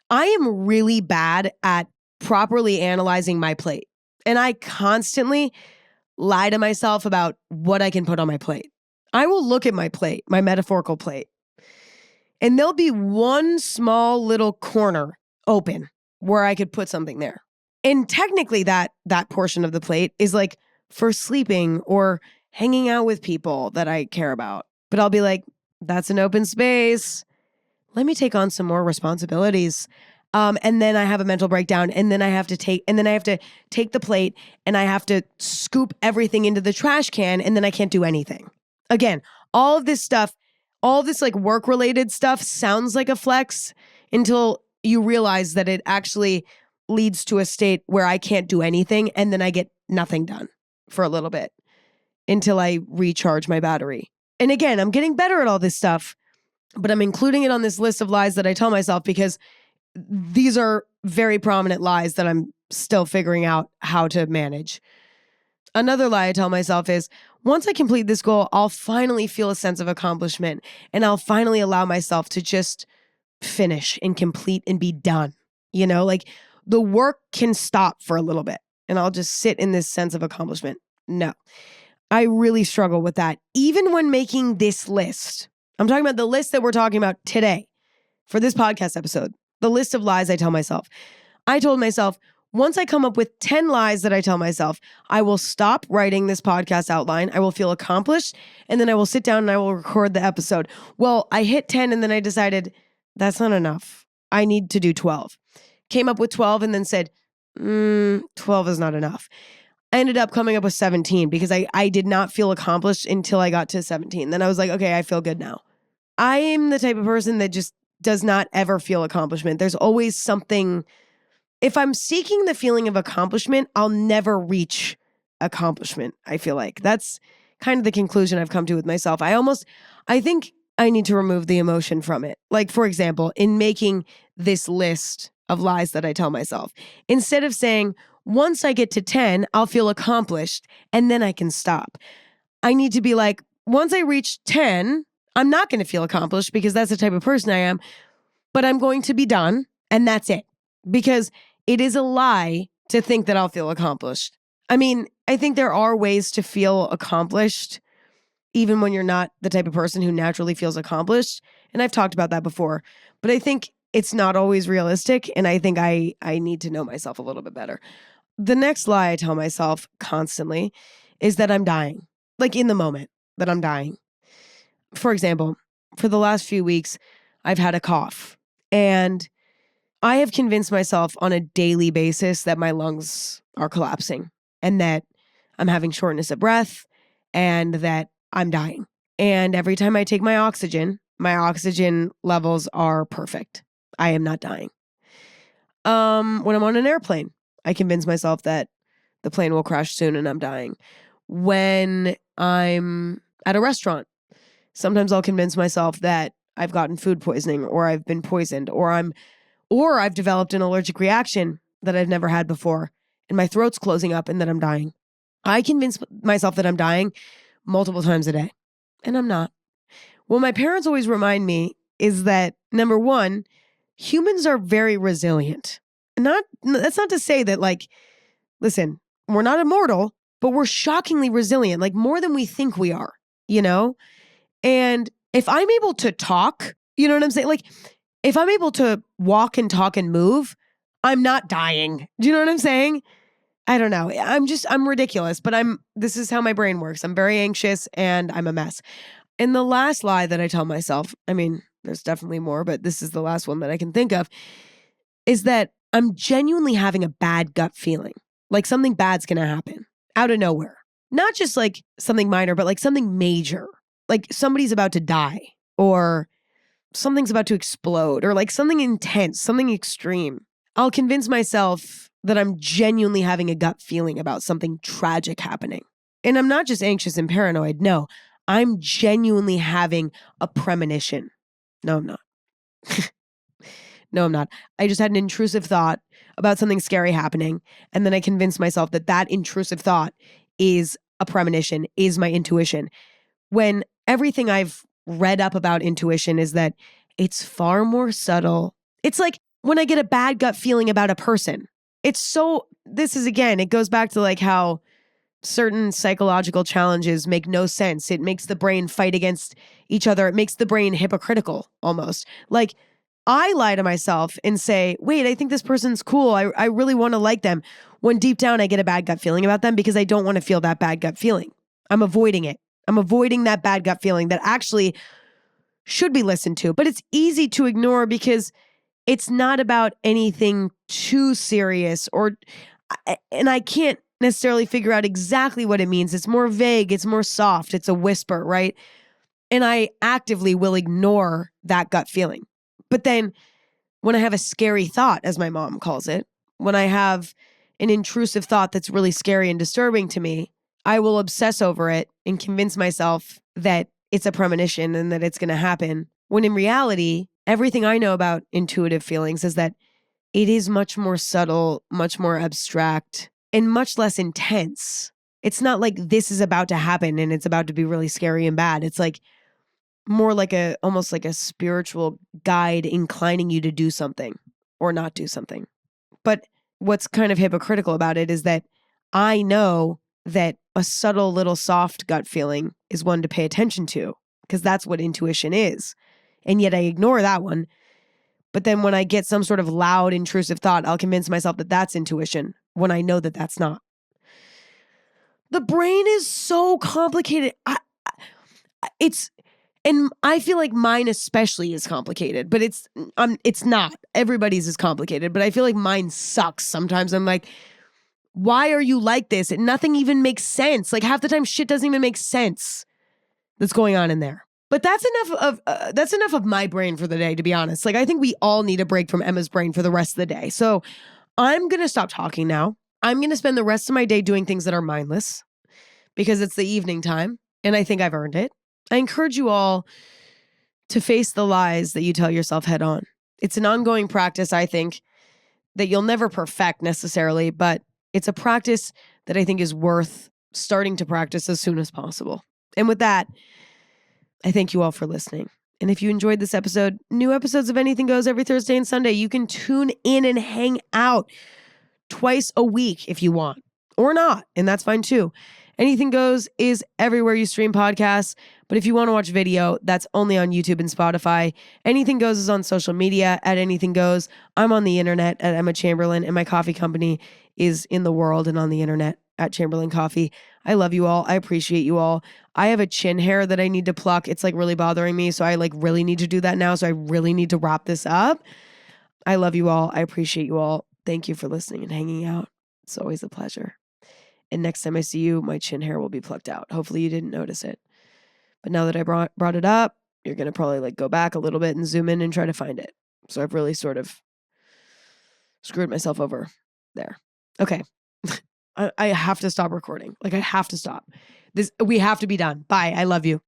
I am really bad at properly analyzing my plate. And I constantly lie to myself about what I can put on my plate. I will look at my plate, my metaphorical plate, and there'll be one small little corner open where I could put something there. And technically that portion of the plate is like for sleeping or hanging out with people that I care about. But I'll be like, that's an open space. Let me take on some more responsibilities. And then I have a mental breakdown, and then I have to take the plate and I have to scoop everything into the trash can, and then I can't do anything. Again, all of this stuff, all this like work-related stuff sounds like a flex until you realize that it actually leads to a state where I can't do anything and then I get nothing done. for a little bit until I recharge my battery. And again, I'm getting better at all this stuff, but I'm including it on this list of lies that I tell myself because these are very prominent lies that I'm still figuring out how to manage. Another lie I tell myself is, once I complete this goal, I'll finally feel a sense of accomplishment and I'll finally allow myself to just finish and complete and be done. Like the work can stop for a little bit and I'll just sit in this sense of accomplishment. No, I really struggle with that. Even when making this list, I'm talking about the list that we're talking about today for this podcast episode, the list of lies I tell myself. I told myself, once I come up with 10 lies that I tell myself, I will stop writing this podcast outline. I will feel accomplished, and then I will sit down and I will record the episode. Well, I hit 10 and then I decided that's not enough. I need to do 12. Came up with 12 and then said, 12 is not enough. I ended up coming up with 17 because I did not feel accomplished until I got to 17. Then I was like, okay, I feel good now. I am the type of person that just does not ever feel accomplishment. There's always something. If I'm seeking the feeling of accomplishment, I'll never reach accomplishment, I feel like. That's kind of the conclusion I've come to with myself. I think I need to remove the emotion from it. Like, for example, in making this list of lies that I tell myself, instead of saying, once I get to 10, I'll feel accomplished and then I can stop. I need to be like, once I reach 10, I'm not going to feel accomplished because that's the type of person I am, but I'm going to be done and that's it. Because it is a lie to think that I'll feel accomplished. I mean, I think there are ways to feel accomplished even when you're not the type of person who naturally feels accomplished. And I've talked about that before, but I think it's not always realistic. And I think I need to know myself a little bit better. The next lie I tell myself constantly is that I'm dying, like in the moment that I'm dying. For example, for the last few weeks, I've had a cough and I have convinced myself on a daily basis that my lungs are collapsing and that I'm having shortness of breath and that I'm dying. And every time I take my oxygen levels are perfect. I am not dying. When I'm on an airplane, I convince myself that the plane will crash soon and I'm dying. When I'm at a restaurant, sometimes I'll convince myself that I've gotten food poisoning or I've been poisoned or I've developed an allergic reaction that I've never had before and my throat's closing up and that I'm dying. I convince myself that I'm dying multiple times a day and I'm not. What my parents always remind me is that, number one, humans are very resilient. That's not to say that, like, listen, we're not immortal, but we're shockingly resilient, like more than we think we are, And if I'm able to talk, you know what I'm saying? Like, if I'm able to walk and talk and move, I'm not dying. Do you know what I'm saying? I don't know. I'm ridiculous, but this is how my brain works. I'm very anxious and I'm a mess. And the last lie that I tell myself, I mean, there's definitely more, but this is the last one that I can think of, is that I'm genuinely having a bad gut feeling. Like something bad's going to happen out of nowhere. Not just like something minor, but like something major. Like somebody's about to die or something's about to explode or like something intense, something extreme. I'll convince myself that I'm genuinely having a gut feeling about something tragic happening. And I'm not just anxious and paranoid. No, I'm genuinely having a premonition. No, I'm not. No, I'm not. I just had an intrusive thought about something scary happening. And then I convinced myself that that intrusive thought is a premonition, is my intuition. When everything I've read up about intuition is that it's far more subtle. It's like when I get a bad gut feeling about a person. It goes back to like how certain psychological challenges make no sense. It makes the brain fight against each other. It makes the brain hypocritical almost. Like I lie to myself and say, wait, I think this person's cool. I really want to like them. When deep down I get a bad gut feeling about them because I don't want to feel that bad gut feeling. I'm avoiding it. I'm avoiding that bad gut feeling that actually should be listened to. But it's easy to ignore because it's not about anything too serious and I can't necessarily figure out exactly what it means. It's more vague. It's more soft. It's a whisper, right? And I actively will ignore that gut feeling. But then when I have a scary thought, as my mom calls it, when I have an intrusive thought that's really scary and disturbing to me, I will obsess over it and convince myself that it's a premonition and that it's going to happen. When in reality, everything I know about intuitive feelings is that it is much more subtle, much more abstract, and much less intense. It's not like this is about to happen and it's about to be really scary and bad. It's like more like almost like a spiritual guide inclining you to do something or not do something. But what's kind of hypocritical about it is that I know that a subtle little soft gut feeling is one to pay attention to because that's what intuition is. And yet I ignore that one. But then when I get some sort of loud, intrusive thought, I'll convince myself that that's intuition when I know that that's not. The brain is so complicated. And I feel like mine especially is complicated, but it's not. Everybody's is complicated, but I feel like mine sucks. Sometimes I'm like, why are you like this? And nothing even makes sense. Like half the time shit doesn't even make sense that's going on in there. But that's enough of my brain for the day, to be honest. Like I think we all need a break from Emma's brain for the rest of the day. So I'm going to stop talking now. I'm going to spend the rest of my day doing things that are mindless because it's the evening time and I think I've earned it. I encourage you all to face the lies that you tell yourself head on. It's an ongoing practice, I think, that you'll never perfect necessarily, but it's a practice that I think is worth starting to practice as soon as possible. And with that, I thank you all for listening. And if you enjoyed this episode, new episodes of Anything Goes every Thursday and Sunday. You can tune in and hang out twice a week if you want, or not, and that's fine too. Anything Goes is everywhere you stream podcasts, but if you want to watch video, that's only on YouTube and Spotify. Anything Goes is on social media at Anything Goes. I'm on the internet at Emma Chamberlain, and my coffee company is in the world and on the internet at Chamberlain Coffee. I love you all. I appreciate you all. I have a chin hair that I need to pluck. It's like really bothering me, so I like really need to do that now, so I really need to wrap this up. I love you all. I appreciate you all. Thank you for listening and hanging out. It's always a pleasure. And next time I see you, my chin hair will be plucked out. Hopefully you didn't notice it. But now that I brought it up, you're going to probably like go back a little bit and zoom in and try to find it. So I've really sort of screwed myself over there. Okay. I have to stop recording. Like I have to stop. We have to be done. Bye. I love you.